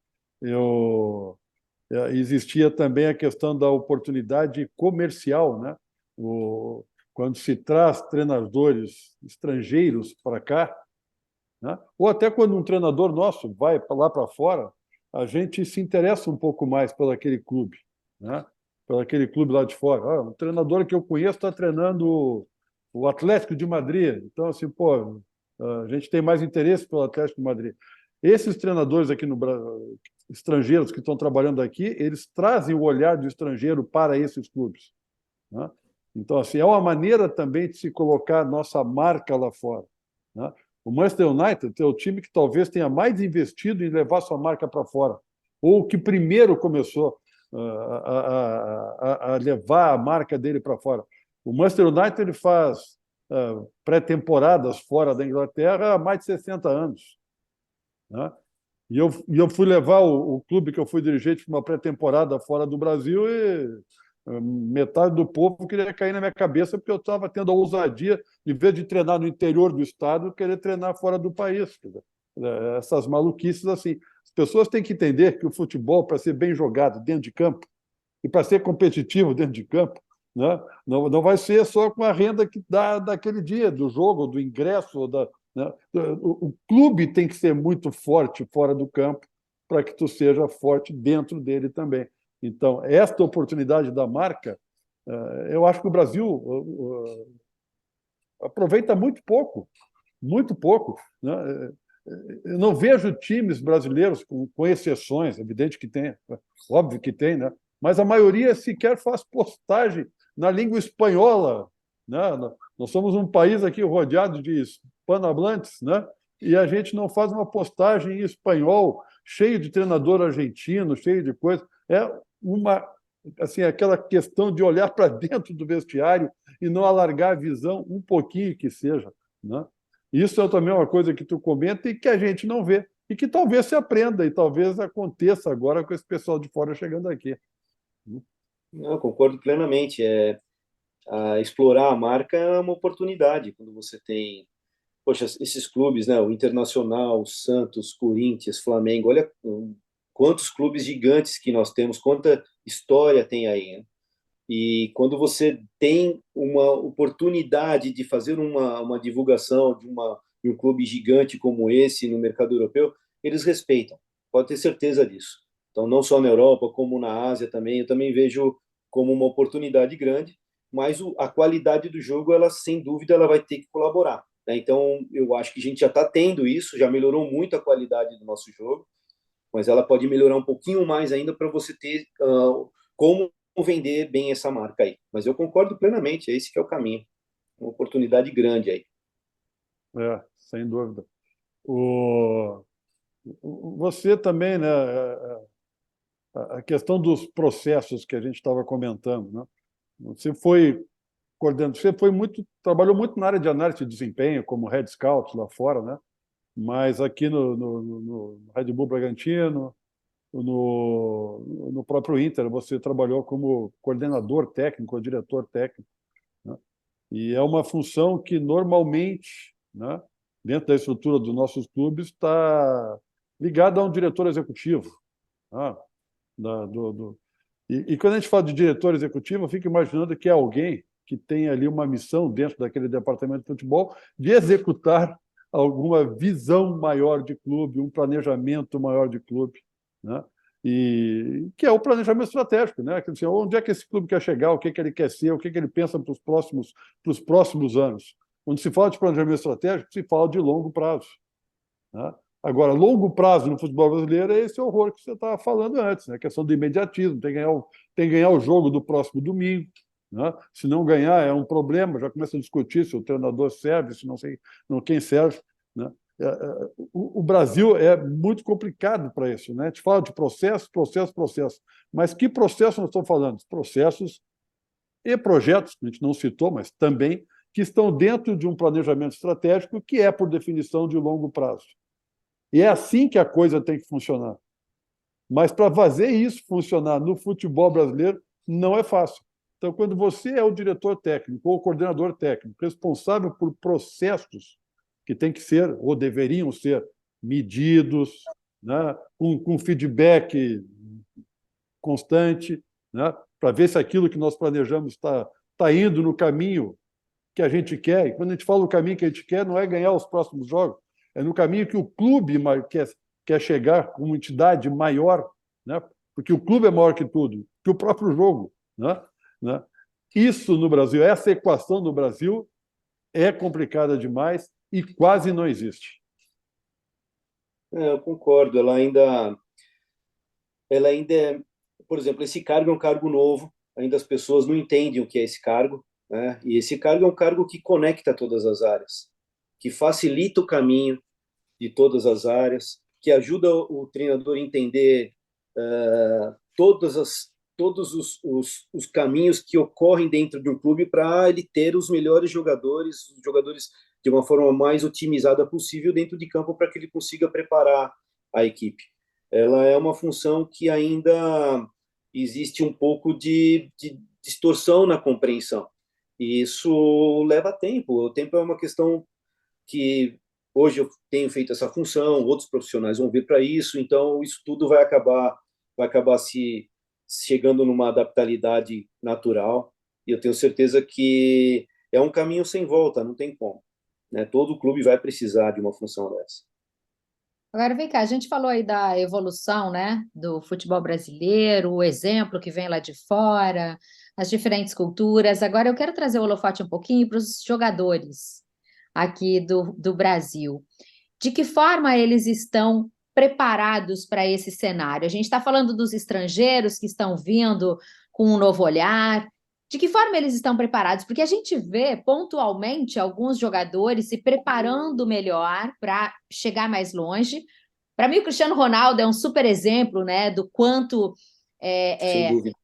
Existia também a questão da oportunidade comercial, né? Quando se traz treinadores estrangeiros para cá, né? Ou até quando um treinador nosso vai lá para fora, a gente se interessa um pouco mais por aquele clube, né? Por aquele clube lá de fora. Um treinador que eu conheço está treinando o Atlético de Madrid. Então, assim, pô, a gente tem mais interesse pelo Atlético de Madrid. Esses treinadores aqui no Brasil, estrangeiros que estão trabalhando aqui, eles trazem o olhar do estrangeiro para esses clubes, né? Então, assim, é uma maneira também de se colocar a nossa marca lá fora, né? O Manchester United é o time que talvez tenha mais investido em levar sua marca para fora, ou que primeiro começou a levar a marca dele para fora. O Manchester United ele faz pré-temporadas fora da Inglaterra há mais de 60 anos, né? E eu fui levar o clube que eu fui dirigente para uma pré-temporada fora do Brasil e metade do povo queria cair na minha cabeça porque eu estava tendo a ousadia, em vez de treinar no interior do estado, querer treinar fora do país. Essas maluquices assim. As pessoas têm que entender que o futebol, para ser bem jogado dentro de campo e para ser competitivo dentro de campo, né, não vai ser só com a renda que dá daquele dia, do jogo, do ingresso, né? O clube tem que ser muito forte fora do campo para que tu seja forte dentro dele também. Então, esta oportunidade da marca, eu acho que o Brasil aproveita muito pouco, né? Eu não vejo times brasileiros, com exceções, evidente que tem, óbvio que tem, né? Mas a maioria sequer faz postagem na língua espanhola, né? Nós somos um país aqui rodeado de hispanohablantes, né? E a gente não faz uma postagem em espanhol, cheio de treinador argentino, cheio de coisa. É aquela questão de olhar para dentro do vestiário e não alargar a visão um pouquinho que seja, né? Isso é também uma coisa que tu comenta e que a gente não vê, e que talvez se aprenda, e talvez aconteça agora com esse pessoal de fora chegando aqui. Não, concordo plenamente. Explorar a marca é uma oportunidade quando você tem, poxa, esses clubes, né? O Internacional, o Santos, Corinthians, Flamengo. Olha quantos clubes gigantes que nós temos, quanta história tem aí, né? E quando você tem uma oportunidade de fazer uma divulgação de um clube gigante como esse no mercado europeu, eles respeitam, pode ter certeza disso. Então, não só na Europa, como na Ásia também, eu também vejo como uma oportunidade grande, mas a qualidade do jogo, ela sem dúvida, ela vai ter que colaborar, né? Então, eu acho que a gente já está tendo isso, já melhorou muito a qualidade do nosso jogo, mas ela pode melhorar um pouquinho mais ainda para você ter como vender bem essa marca aí. Mas eu concordo plenamente, é esse que é o caminho. Uma oportunidade grande aí. Sem dúvida. Você também, né? A questão dos processos que a gente estava comentando, né? Você foi coordenando, trabalhou muito na área de análise de desempenho, como Head Scout lá fora, né? Mas aqui no Red Bull Bragantino, no próprio Inter, você trabalhou como coordenador técnico, ou diretor técnico, né? E é uma função que normalmente, né, dentro da estrutura dos nossos clubes, está ligada a um diretor executivo, né? E quando a gente fala de diretor executivo, eu fico imaginando que é alguém que tem ali uma missão dentro daquele departamento de futebol de executar alguma visão maior de clube, um planejamento maior de clube, né? E que é o planejamento estratégico, né? Quer dizer, onde é que esse clube quer chegar, o que ele quer ser, o que ele pensa para os próximos anos. Quando se fala de planejamento estratégico, se fala de longo prazo, né? Agora, longo prazo no futebol brasileiro é esse horror que você estava falando antes, né? A questão do imediatismo, tem que ganhar o jogo do próximo domingo, né? Se não ganhar, é um problema, já começa a discutir se o treinador serve, se não sei quem serve, né? O Brasil é muito complicado para isso, né? A gente fala de processo, mas que processo nós estamos falando? Processos e projetos, a gente não citou, mas também, que estão dentro de um planejamento estratégico que é, por definição, de longo prazo. E é assim que a coisa tem que funcionar. Mas para fazer isso funcionar no futebol brasileiro, não é fácil. Então, quando você é o diretor técnico ou o coordenador técnico responsável por processos que têm que ser, ou deveriam ser, medidos, né, com feedback constante, né, para ver se aquilo que nós planejamos está indo no caminho que a gente quer. E quando a gente fala o caminho que a gente quer, não é ganhar os próximos jogos, é no caminho que o clube quer chegar como entidade maior, né? Porque o clube é maior que tudo, que o próprio jogo. Né? Isso no Brasil, essa equação no Brasil é complicada demais e quase não existe. Eu concordo, ela ainda é, por exemplo, esse cargo é um cargo novo, ainda as pessoas não entendem o que é esse cargo, né? E esse cargo é um cargo que conecta todas as áreas, que facilita o caminho de todas as áreas, que ajuda o treinador a entender todos os caminhos que ocorrem dentro de um clube para ele ter os melhores jogadores, os jogadores de uma forma mais otimizada possível dentro de campo para que ele consiga preparar a equipe. Ela é uma função que ainda existe um pouco de distorção na compreensão. E isso leva tempo. O tempo é uma questão que hoje eu tenho feito essa função, outros profissionais vão vir para isso, então isso tudo vai acabar se chegando numa adaptabilidade natural, e eu tenho certeza que é um caminho sem volta, não tem como, né? Todo clube vai precisar de uma função dessa. Agora vem cá, a gente falou aí da evolução, né, do futebol brasileiro, o exemplo que vem lá de fora, as diferentes culturas. Agora eu quero trazer o holofote um pouquinho para os jogadores aqui do Brasil. De que forma eles estão preparados para esse cenário? A gente está falando dos estrangeiros que estão vindo com um novo olhar. De que forma eles estão preparados? Porque a gente vê pontualmente alguns jogadores se preparando melhor para chegar mais longe. Para mim, o Cristiano Ronaldo é um super exemplo, né, do quanto Sem dúvida.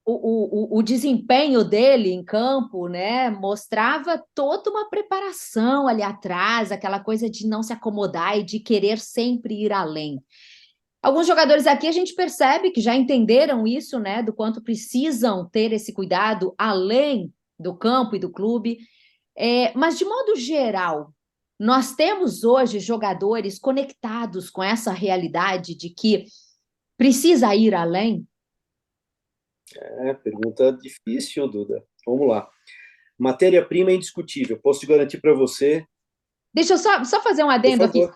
o desempenho dele em campo, né, mostrava toda uma preparação ali atrás, aquela coisa de não se acomodar e de querer sempre ir além. Alguns jogadores aqui a gente percebe que já entenderam isso, né, do quanto precisam ter esse cuidado além do campo e do clube. Mas, de modo geral, nós temos hoje jogadores conectados com essa realidade de que precisa ir além. Pergunta difícil, Duda. Vamos lá. Matéria-prima é indiscutível. Posso te garantir para você. Deixa eu só fazer um Por adendo aqui. favor.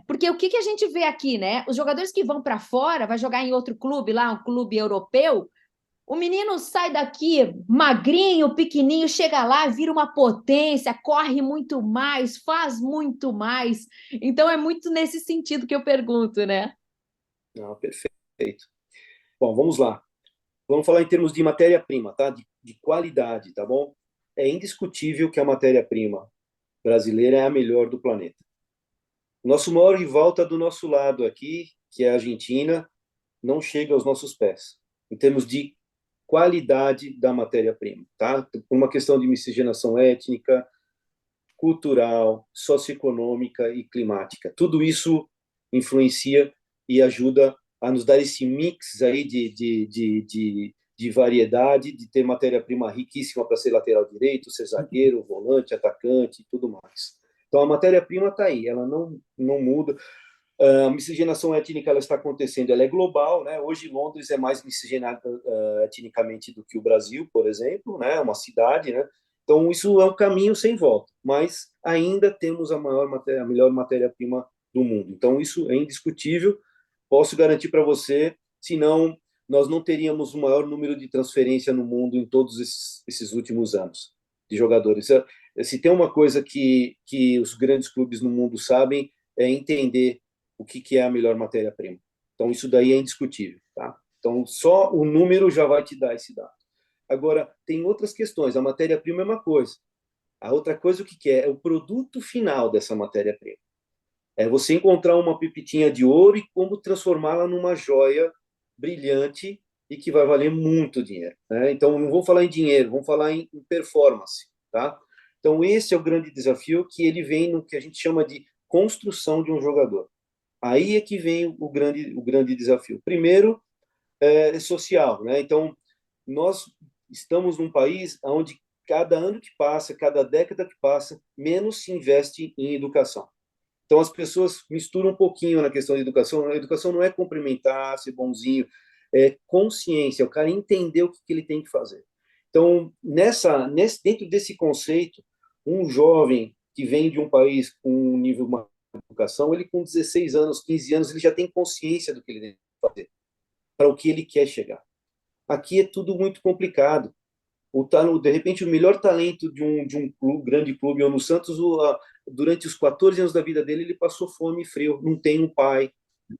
Porque o que a gente vê aqui, né? Os jogadores que vão para fora, vai jogar em outro clube lá, um clube europeu, o menino sai daqui magrinho, pequenininho, chega lá, vira uma potência, corre muito mais, faz muito mais. Então é muito nesse sentido que eu pergunto, né? Não, perfeito. Bom, vamos lá. Vamos falar em termos de matéria-prima, tá? De qualidade, tá bom? É indiscutível que a matéria-prima brasileira é a melhor do planeta. Nosso maior rival está do nosso lado aqui, que é a Argentina, não chega aos nossos pés, em termos de qualidade da matéria-prima, tá? Por uma questão de miscigenação étnica, cultural, socioeconômica e climática. Tudo isso influencia e ajuda a nos dar esse mix aí de variedade, de ter matéria-prima riquíssima para ser lateral direito, ser zagueiro, volante, atacante e tudo mais. Então, a matéria-prima está aí, ela não muda. A miscigenação étnica ela está acontecendo, ela é global, né? Hoje Londres é mais miscigenada etnicamente do que o Brasil, por exemplo, né? Uma cidade, né? Então isso é um caminho sem volta, mas ainda temos a melhor matéria-prima do mundo. Então isso é indiscutível. Posso garantir para você, senão nós não teríamos o maior número de transferência no mundo em todos esses últimos anos de jogadores. Se tem uma coisa que os grandes clubes no mundo sabem é entender o que é a melhor matéria-prima. Então, isso daí é indiscutível. Tá? Então, só o número já vai te dar esse dado. Agora, tem outras questões. A matéria-prima é uma coisa. A outra coisa, o que é? É o produto final dessa matéria-prima. É você encontrar uma pepitinha de ouro e como transformá-la numa joia brilhante e que vai valer muito dinheiro. Né? Então, não vou falar em dinheiro, vamos falar em performance. Tá? Então, esse é o grande desafio que ele vem no que a gente chama de construção de um jogador. Aí é que vem o grande desafio. Primeiro, é social, né? Então, nós estamos num país onde cada ano que passa, cada década que passa, menos se investe em educação. Então, as pessoas misturam um pouquinho na questão de educação. A educação não é cumprimentar, ser bonzinho, é consciência, o cara entender o que ele tem que fazer. Então, dentro desse conceito, um jovem que vem de um país com um nível de educação, ele com 16 anos, 15 anos, ele já tem consciência do que ele deve fazer, para o que ele quer chegar. Aqui é tudo muito complicado. De repente, o melhor talento de um clube, grande clube, ou no Santos, durante os 14 anos da vida dele, ele passou fome e frio. Não tem um pai,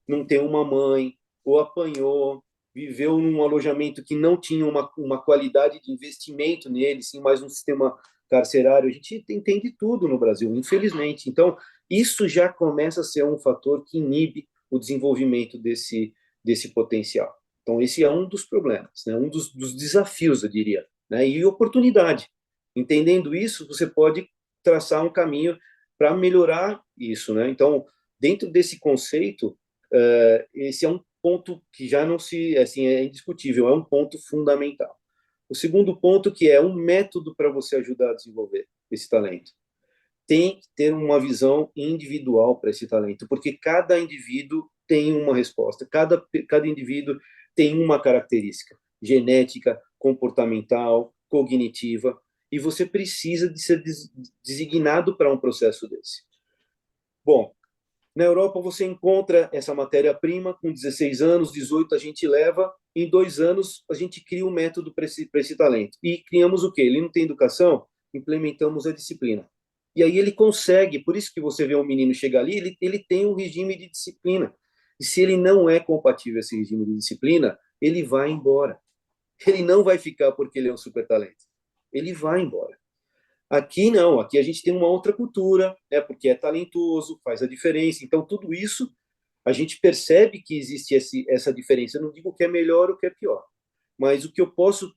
não tem uma mãe, ou apanhou, viveu num alojamento que não tinha uma qualidade de investimento nele, sim, mais um sistema carcerário. A gente entende tudo no Brasil, infelizmente. Então, isso já começa a ser um fator que inibe o desenvolvimento desse potencial. Então, esse é um dos problemas, né? Um dos desafios, eu diria, né? E oportunidade. Entendendo isso, você pode traçar um caminho para melhorar isso, né? Então, dentro desse conceito, esse é um ponto que já não assim, é indiscutível, é um ponto fundamental. O segundo ponto, que é um método para você ajudar a desenvolver esse talento. Tem que ter uma visão individual para esse talento, porque cada indivíduo tem uma resposta, cada indivíduo tem uma característica genética, comportamental, cognitiva, e você precisa de ser designado para um processo desse. Bom, na Europa você encontra essa matéria-prima com 16 anos, 18 a gente leva, em 2 anos a gente cria um método para esse talento. E criamos o quê? Ele não tem educação? Implementamos a disciplina. E aí ele consegue, por isso que você vê um menino chegar ali, ele tem um regime de disciplina. E se ele não é compatível a esse regime de disciplina, ele vai embora. Ele não vai ficar porque ele é um super talento. Ele vai embora. Aqui não, aqui a gente tem uma outra cultura, né, porque é talentoso, faz a diferença. Então, tudo isso, a gente percebe que existe essa diferença. Eu não digo que é melhor ou que é pior, mas o que eu posso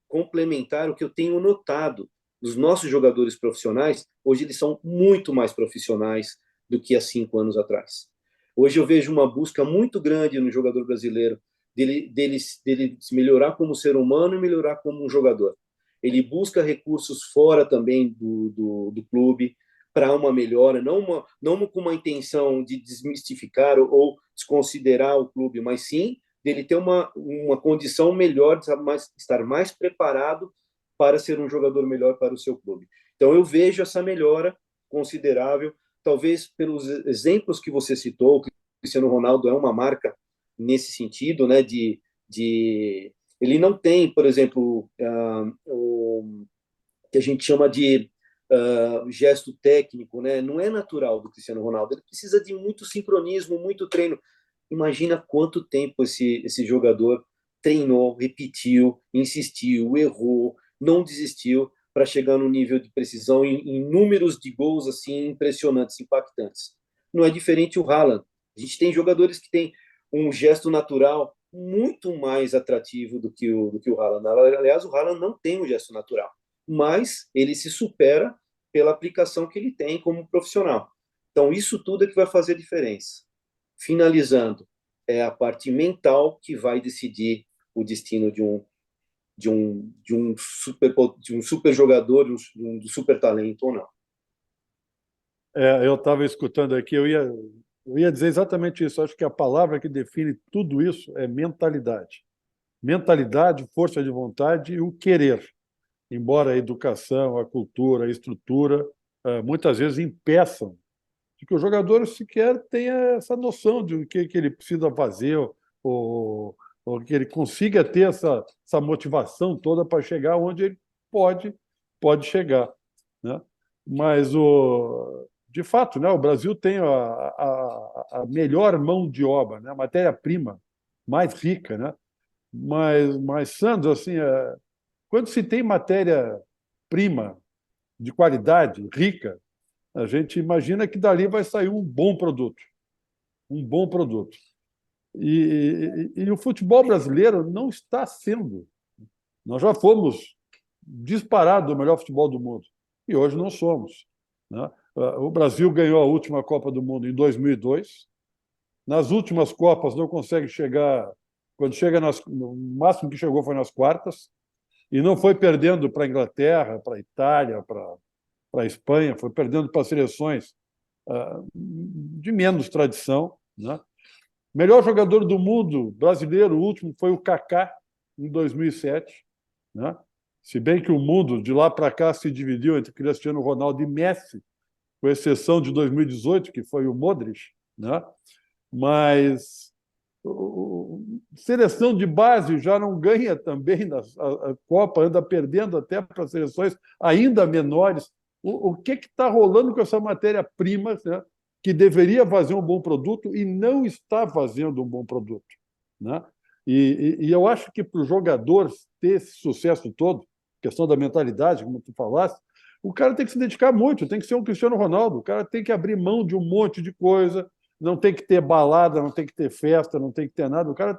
complementar, o que eu tenho notado dos nossos jogadores profissionais, hoje eles são muito mais profissionais do que há 5 anos atrás. Hoje eu vejo uma busca muito grande no jogador brasileiro dele se melhorar como ser humano e melhorar como um jogador. Ele busca recursos fora também do clube para uma melhora, não com uma intenção de desmistificar ou desconsiderar o clube, mas sim dele ter uma condição melhor, de estar mais preparado para ser um jogador melhor para o seu clube. Então, eu vejo essa melhora considerável, talvez pelos exemplos que você citou, que o Cristiano Ronaldo é uma marca nesse sentido, né, ele não tem, por exemplo, o que a gente chama de gesto técnico, né? Não é natural do Cristiano Ronaldo. Ele precisa de muito sincronismo, muito treino. Imagina quanto tempo esse jogador treinou, repetiu, insistiu, errou, não desistiu para chegar no nível de precisão em números de gols assim impressionantes, impactantes. Não é diferente o Haaland. A gente tem jogadores que têm um gesto natural muito mais atrativo do que o Haaland. Aliás, o Haaland não tem um gesto natural, mas ele se supera pela aplicação que ele tem como profissional. Então, isso tudo é que vai fazer diferença. Finalizando, é a parte mental que vai decidir o destino de um super jogador, de um super talento ou não. Eu estava escutando aqui, eu ia dizer exatamente isso. Acho que a palavra que define tudo isso é mentalidade. Mentalidade, força de vontade e o querer. Embora a educação, a cultura, a estrutura, muitas vezes impeçam de que o jogador sequer tenha essa noção de o que ele precisa fazer ou que ele consiga ter essa motivação toda para chegar onde ele pode chegar, né? Mas, de fato, né, o Brasil tem a melhor mão de obra, né, a matéria-prima mais rica, né? Mas Sandro, assim, quando se tem matéria-prima de qualidade, rica, a gente imagina que dali vai sair um bom produto. Um bom produto. E o futebol brasileiro não está sendo. Nós já fomos disparado o melhor futebol do mundo. E hoje não somos, né? O Brasil ganhou a última Copa do Mundo em 2002. Nas últimas Copas não consegue chegar. Quando chega no máximo que chegou foi nas quartas. E não foi perdendo para a Inglaterra, para a Itália, para a Espanha, foi perdendo para seleções de menos tradição, né? Melhor jogador do mundo brasileiro, o último, foi o Kaká, em 2007. Né? Se bem que o mundo, de lá para cá, se dividiu entre Cristiano Ronaldo e Messi, com exceção de 2018, que foi o Modric. Né? Mas seleção de base já não ganha também a Copa, anda perdendo até para seleções ainda menores. O que está rolando com essa matéria-prima, né? Que deveria fazer um bom produto e não está fazendo um bom produto. Né? E eu acho que para o jogador ter esse sucesso todo, questão da mentalidade, como tu falaste, o cara tem que se dedicar muito, tem que ser um Cristiano Ronaldo, o cara tem que abrir mão de um monte de coisa, não tem que ter balada, não tem que ter festa, não tem que ter nada, o cara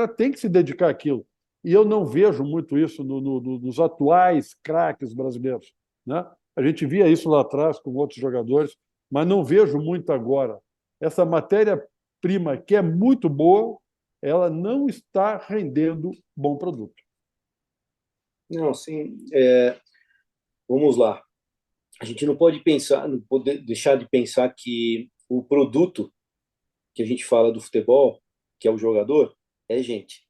tem que se dedicar àquilo. E eu não vejo muito isso nos atuais craques brasileiros. Né? A gente via isso lá atrás com outros jogadores, mas não vejo muito agora. Essa matéria-prima, que é muito boa, ela não está rendendo bom produto. Não, sim. Vamos lá. A gente não pode pensar, não pode deixar de pensar que o produto que a gente fala do futebol, que é o jogador, é gente.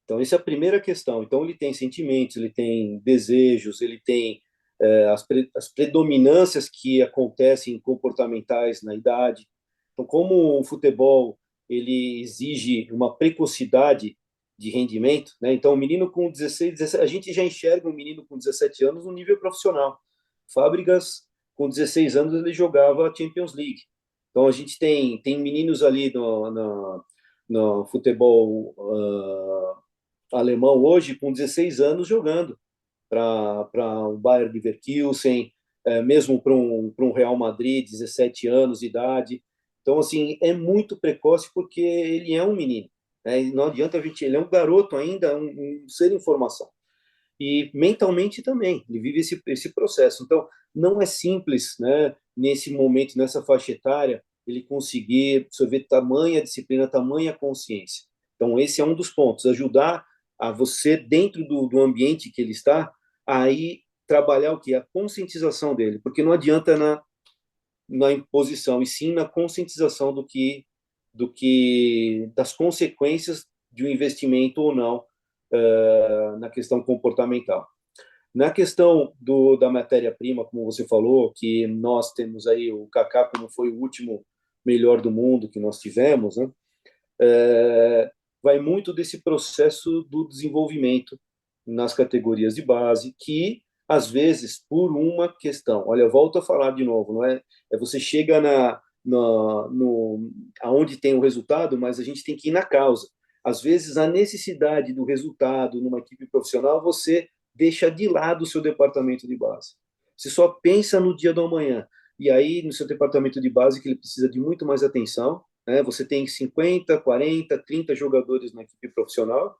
Então, essa é a primeira questão. Então, ele tem sentimentos, ele tem desejos, ele tem as predominâncias que acontecem comportamentais na idade. Então, como o futebol ele exige uma precocidade de rendimento, né? Então, o menino com 16, 17, a gente já enxerga um menino com 17 anos no nível profissional. Fábricas, com 16 anos, ele jogava a Champions League. Então, a gente tem meninos ali no futebol alemão hoje, com 16 anos, jogando para o Bayer Leverkusen, mesmo para um Real Madrid, 17 anos de idade. Então, assim, é muito precoce porque ele é um menino. Né? Não adianta a gente, ele é um garoto ainda, um ser em formação. E mentalmente também, ele vive esse processo. Então, não é simples, né, nesse momento, nessa faixa etária, ele conseguir absorver tamanha disciplina, tamanha consciência. Então, esse é um dos pontos, ajudar a você, dentro do ambiente que ele está, aí trabalhar o que? A conscientização dele, porque não adianta na imposição, e sim na conscientização das consequências de um investimento ou não na questão comportamental. Na questão da matéria-prima, como você falou, que nós temos aí o Kaká como foi o último melhor do mundo que nós tivemos, né? Vai muito desse processo do desenvolvimento nas categorias de base, que às vezes por uma questão, olha, eu volto a falar de novo, não é? Você chega aonde tem o resultado, mas a gente tem que ir na causa. Às vezes a necessidade do resultado numa equipe profissional, você deixa de lado o seu departamento de base. Você só pensa no dia do amanhã. E aí, no seu departamento de base, que ele precisa de muito mais atenção, né? Você tem 50, 40, 30 jogadores na equipe profissional.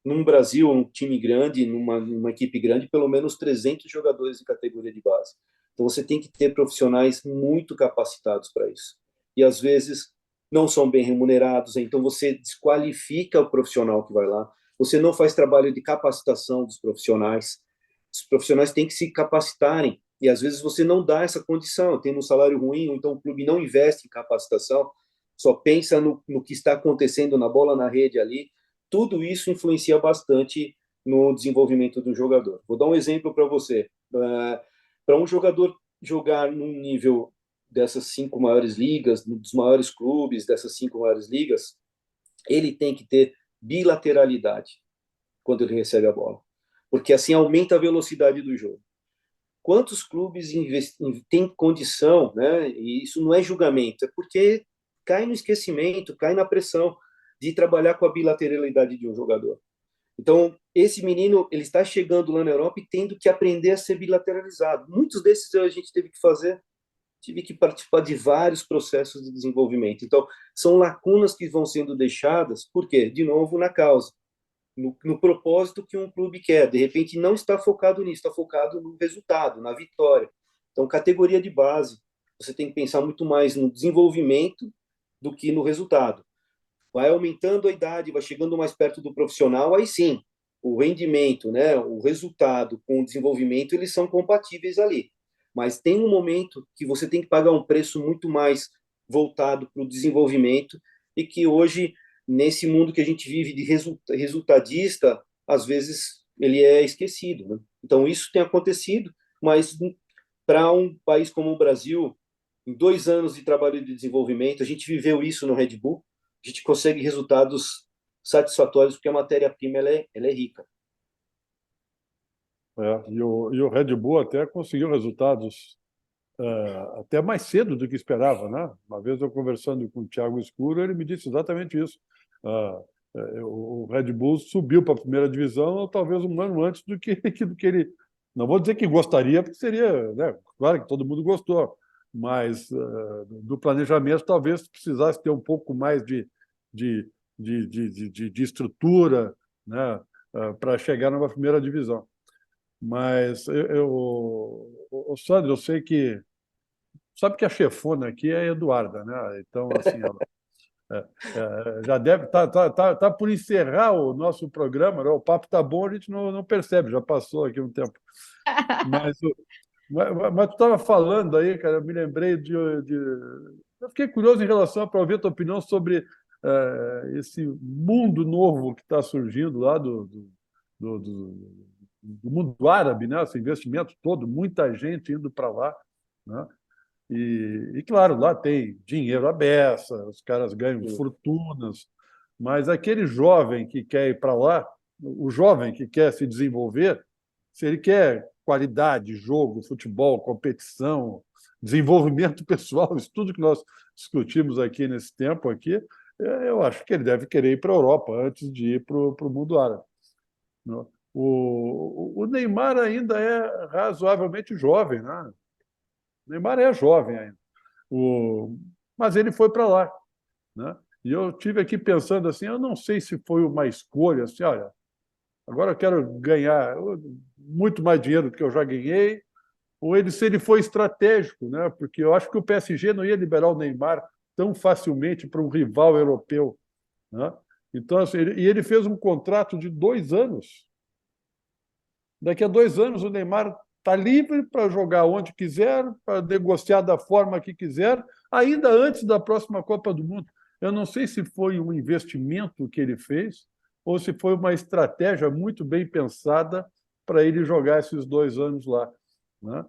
Num Brasil, um time grande, numa equipe grande, pelo menos 300 jogadores de categoria de base. Então, você tem que ter profissionais muito capacitados para isso. E, às vezes, não são bem remunerados, então você desqualifica o profissional que vai lá. Você não faz trabalho de capacitação dos profissionais. Os profissionais têm que se capacitarem. E, às vezes, você não dá essa condição. Tem um salário ruim, ou então o clube não investe em capacitação, só pensa no que está acontecendo na bola na rede ali. Tudo isso influencia bastante no desenvolvimento do jogador. Vou dar um exemplo para você. Para um jogador jogar num nível dessas 5 maiores ligas, dos maiores clubes dessas 5 maiores ligas, ele tem que ter bilateralidade quando ele recebe a bola, porque assim aumenta a velocidade do jogo. Quantos clubes têm condição, né? E isso não é julgamento, é porque cai no esquecimento, cai na pressão de trabalhar com a bilateralidade de um jogador. Então, esse menino, ele está chegando lá na Europa e tendo que aprender a ser bilateralizado. Muitos desses a gente tive que participar de vários processos de desenvolvimento. Então, são lacunas que vão sendo deixadas, por quê? De novo, na causa, no propósito que um clube quer. De repente, não está focado nisso, está focado no resultado, na vitória. Então, categoria de base, você tem que pensar muito mais no desenvolvimento do que no resultado. Vai aumentando a idade, vai chegando mais perto do profissional, aí sim, o rendimento, né, o resultado com o desenvolvimento, eles são compatíveis ali. mas tem um momento que você tem que pagar um preço muito mais voltado para o desenvolvimento e que hoje, nesse mundo que a gente vive de resultadista, às vezes ele é esquecido, né? Então, isso tem acontecido, mas para um país como o Brasil, em 2 anos de trabalho de desenvolvimento, a gente viveu isso no Red Bull, a gente consegue resultados satisfatórios porque a matéria-prima ela é rica. E o Red Bull até conseguiu resultados até mais cedo do que esperava, né? Uma vez eu conversando com o Thiago Escuro, ele me disse exatamente isso. O Red Bull subiu para a primeira divisão talvez um ano antes do que ele... Não vou dizer que gostaria, porque seria, né? Claro que todo mundo gostou, mas do planejamento talvez precisasse ter um pouco mais de, de estrutura, né? Para chegar numa primeira divisão. Mas Sandro, eu sei que sabe que a chefona aqui é a Eduarda, né? Então, assim, ela já deve tá por encerrar o nosso programa, né? O papo tá bom, a gente não percebe, já passou aqui um tempo. Mas, mas tu estava falando aí, cara, eu me lembrei eu fiquei curioso em relação para ouvir a tua opinião sobre esse mundo novo que está surgindo lá do, do, do mundo árabe, né? Esse investimento todo, muita gente indo para lá, né? Claro, lá tem dinheiro à beça, os caras ganham fortunas, mas aquele jovem que quer ir para lá, o jovem que quer se desenvolver, se ele quer qualidade, jogo, futebol, competição, desenvolvimento pessoal, isso tudo que nós discutimos aqui nesse tempo aqui, eu acho que ele deve querer ir para a Europa antes de ir para o mundo árabe, né? O Neymar ainda é razoavelmente jovem, né? O Neymar é jovem ainda. Mas ele foi para lá, né? E eu tive aqui pensando assim, eu não sei se foi uma escolha, assim, olha, agora eu quero ganhar muito mais dinheiro do que eu já ganhei, ou se ele foi estratégico, né? Porque eu acho que o PSG não ia liberar o Neymar tão facilmente para um rival europeu, né? Então, assim, ele fez um contrato de 2 anos. Daqui a 2 anos o Neymar está livre para jogar onde quiser, para negociar da forma que quiser, ainda antes da próxima Copa do Mundo. Eu não sei se foi um investimento que ele fez ou se foi uma estratégia muito bem pensada para ele jogar esses 2 anos lá, né?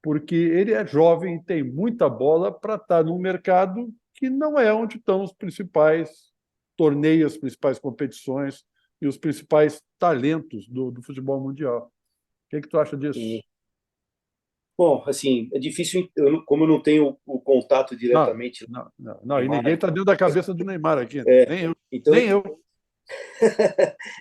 Porque ele é jovem e tem muita bola para estar num mercado que não é onde estão os principais torneios, as principais competições e os principais talentos do futebol mundial. O que tu acha disso? E, bom, assim, é difícil, como eu não tenho o contato Não, diretamente com não, não, o não. E Neymar, ninguém está dentro da cabeça do Neymar aqui. é, Nem eu. Nem então eu.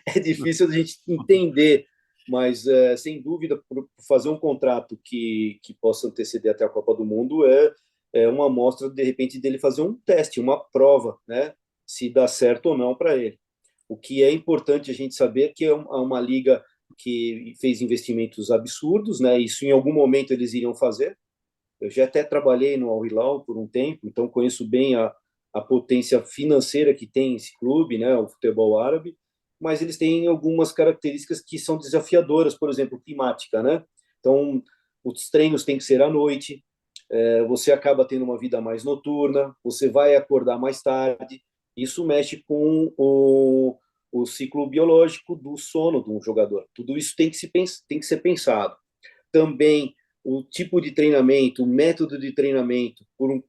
é difícil a gente entender, mas sem dúvida, por fazer um contrato que possa anteceder até a Copa do Mundo é uma amostra, de repente, dele fazer um teste, uma prova, né? Se dá certo ou não para ele. O que é importante a gente saber que é uma liga que fez investimentos absurdos, né? Isso em algum momento eles iriam fazer. Eu já até trabalhei no Al Hilal por um tempo, então conheço bem a potência financeira que tem esse clube, né? O futebol árabe, mas eles têm algumas características que são desafiadoras, por exemplo, climática, né? Então, os treinos têm que ser à noite, você acaba tendo uma vida mais noturna, você vai acordar mais tarde, isso mexe com o ciclo biológico do sono de um jogador. Tudo isso tem que ser pensado. Também o tipo de treinamento, o método de treinamento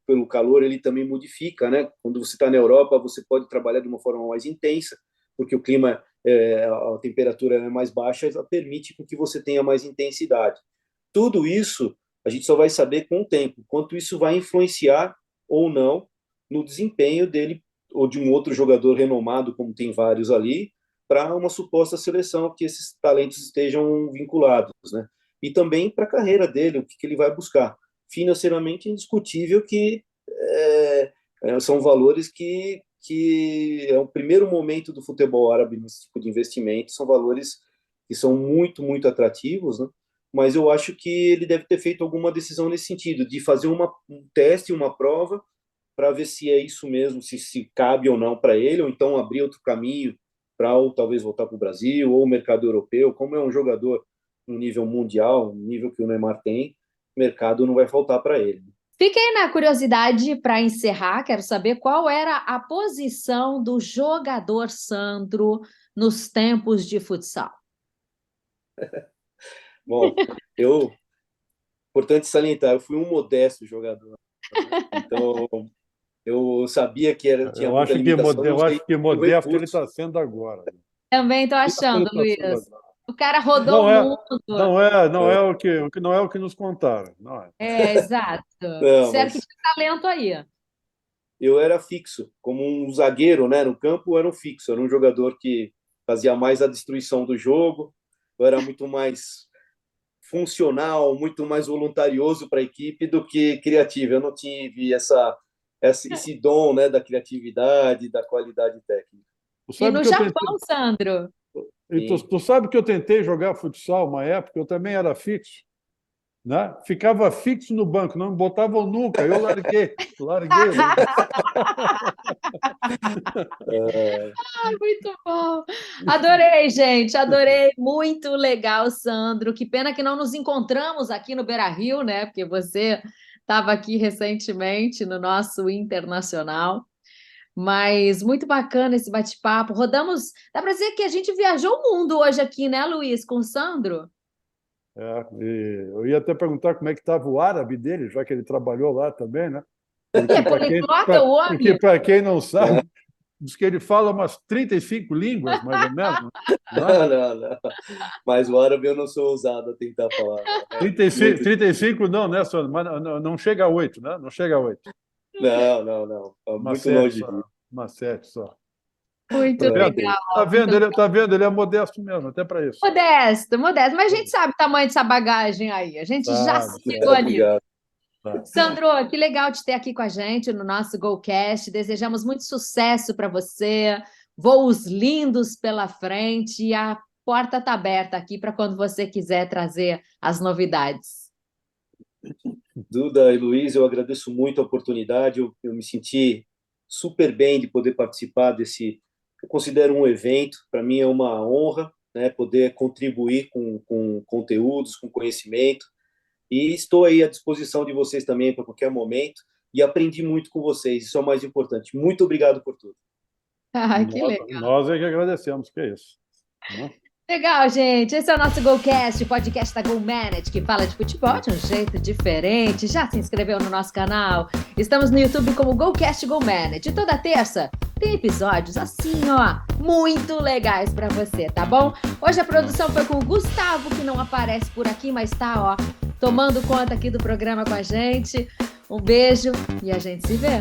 pelo calor, ele também modifica, né? Quando você está na Europa, você pode trabalhar de uma forma mais intensa, porque o clima, a temperatura é mais baixa, permite que você tenha mais intensidade. Tudo isso a gente só vai saber com o tempo, quanto isso vai influenciar ou não no desempenho dele ou de um outro jogador renomado, como tem vários ali, para uma suposta seleção que esses talentos estejam vinculados, né? E também para a carreira dele, o que ele vai buscar. Financeiramente, é indiscutível que são valores que é o primeiro momento do futebol árabe nesse tipo de investimento, são valores que são muito, muito atrativos, né? Mas eu acho que ele deve ter feito alguma decisão nesse sentido, de fazer um teste, uma prova, para ver se é isso mesmo, se cabe ou não para ele, ou então abrir outro caminho para talvez voltar para o Brasil ou o mercado europeu. Como é um jogador no nível mundial, no nível que o Neymar tem, mercado não vai faltar para ele. Fiquei na curiosidade para encerrar, quero saber qual era a posição do jogador Sandro nos tempos de futsal. Bom, importante salientar, eu fui um modesto jogador. Então, eu sabia que tinha muita limitação. Eu acho que modesto ele está sendo agora. Também estou achando, Luiz. O cara rodou o mundo. Não é o que nos contaram. Não é. Exato. Será que tinha talento aí? Eu era fixo, como um zagueiro, né? No campo eu era um fixo, era um jogador que fazia mais a destruição do jogo, eu era muito mais funcional, muito mais voluntarioso para a equipe do que criativo. Eu não tive esse dom, né, da criatividade, da qualidade técnica. E no Japão, Sandro? Tu sabe que eu tentei jogar futsal uma época, eu também era fixo, né? Ficava fixo no banco, não me botavam nunca, eu larguei. Muito bom. Adorei, gente, adorei, muito legal, Sandro. Que pena que não nos encontramos aqui no Beira-Rio, né? Porque você estava aqui recentemente no nosso Internacional. Mas muito bacana esse bate-papo. Rodamos, dá para dizer que a gente viajou o mundo hoje aqui, né, Luiz, com o Sandro? Eu ia até perguntar como é que estava o árabe dele, já que ele trabalhou lá também, né? Porque, para quem não sabe, diz que ele fala umas 35 línguas, mais ou menos. Não. Mas o árabe eu não sou ousado a tentar falar. 35 não, né, Sandro? Mas não chega a 8, né? Não chega a 8. Não. Muito longe disso. Uma 7 só. Muito legal. Tá vendo? Ele é modesto mesmo, até para isso. Modesto. Mas a gente sabe o tamanho dessa bagagem aí. A gente já se ligou ali. Sandro, que legal te ter aqui com a gente no nosso GoCast. Desejamos muito sucesso para você, voos lindos pela frente e a porta está aberta aqui para quando você quiser trazer as novidades. Duda e Luiz, eu agradeço muito a oportunidade, eu me senti super bem de poder participar desse, eu considero um evento, para mim é uma honra, né, poder contribuir com conteúdos, com conhecimento, e estou aí à disposição de vocês também para qualquer momento, e aprendi muito com vocês, isso é o mais importante. Muito obrigado por tudo. Que legal. Nós é que agradecemos, que é isso. Legal, gente. Esse é o nosso GoCast, o podcast da GoManage, que fala de futebol de um jeito diferente. Já se inscreveu no nosso canal? Estamos no YouTube como GoCast GoManage. Toda terça tem episódios assim, ó, muito legais para você, tá bom? Hoje a produção foi com o Gustavo, que não aparece por aqui, mas tá, ó, tomando conta aqui do programa com a gente. Um beijo e a gente se vê.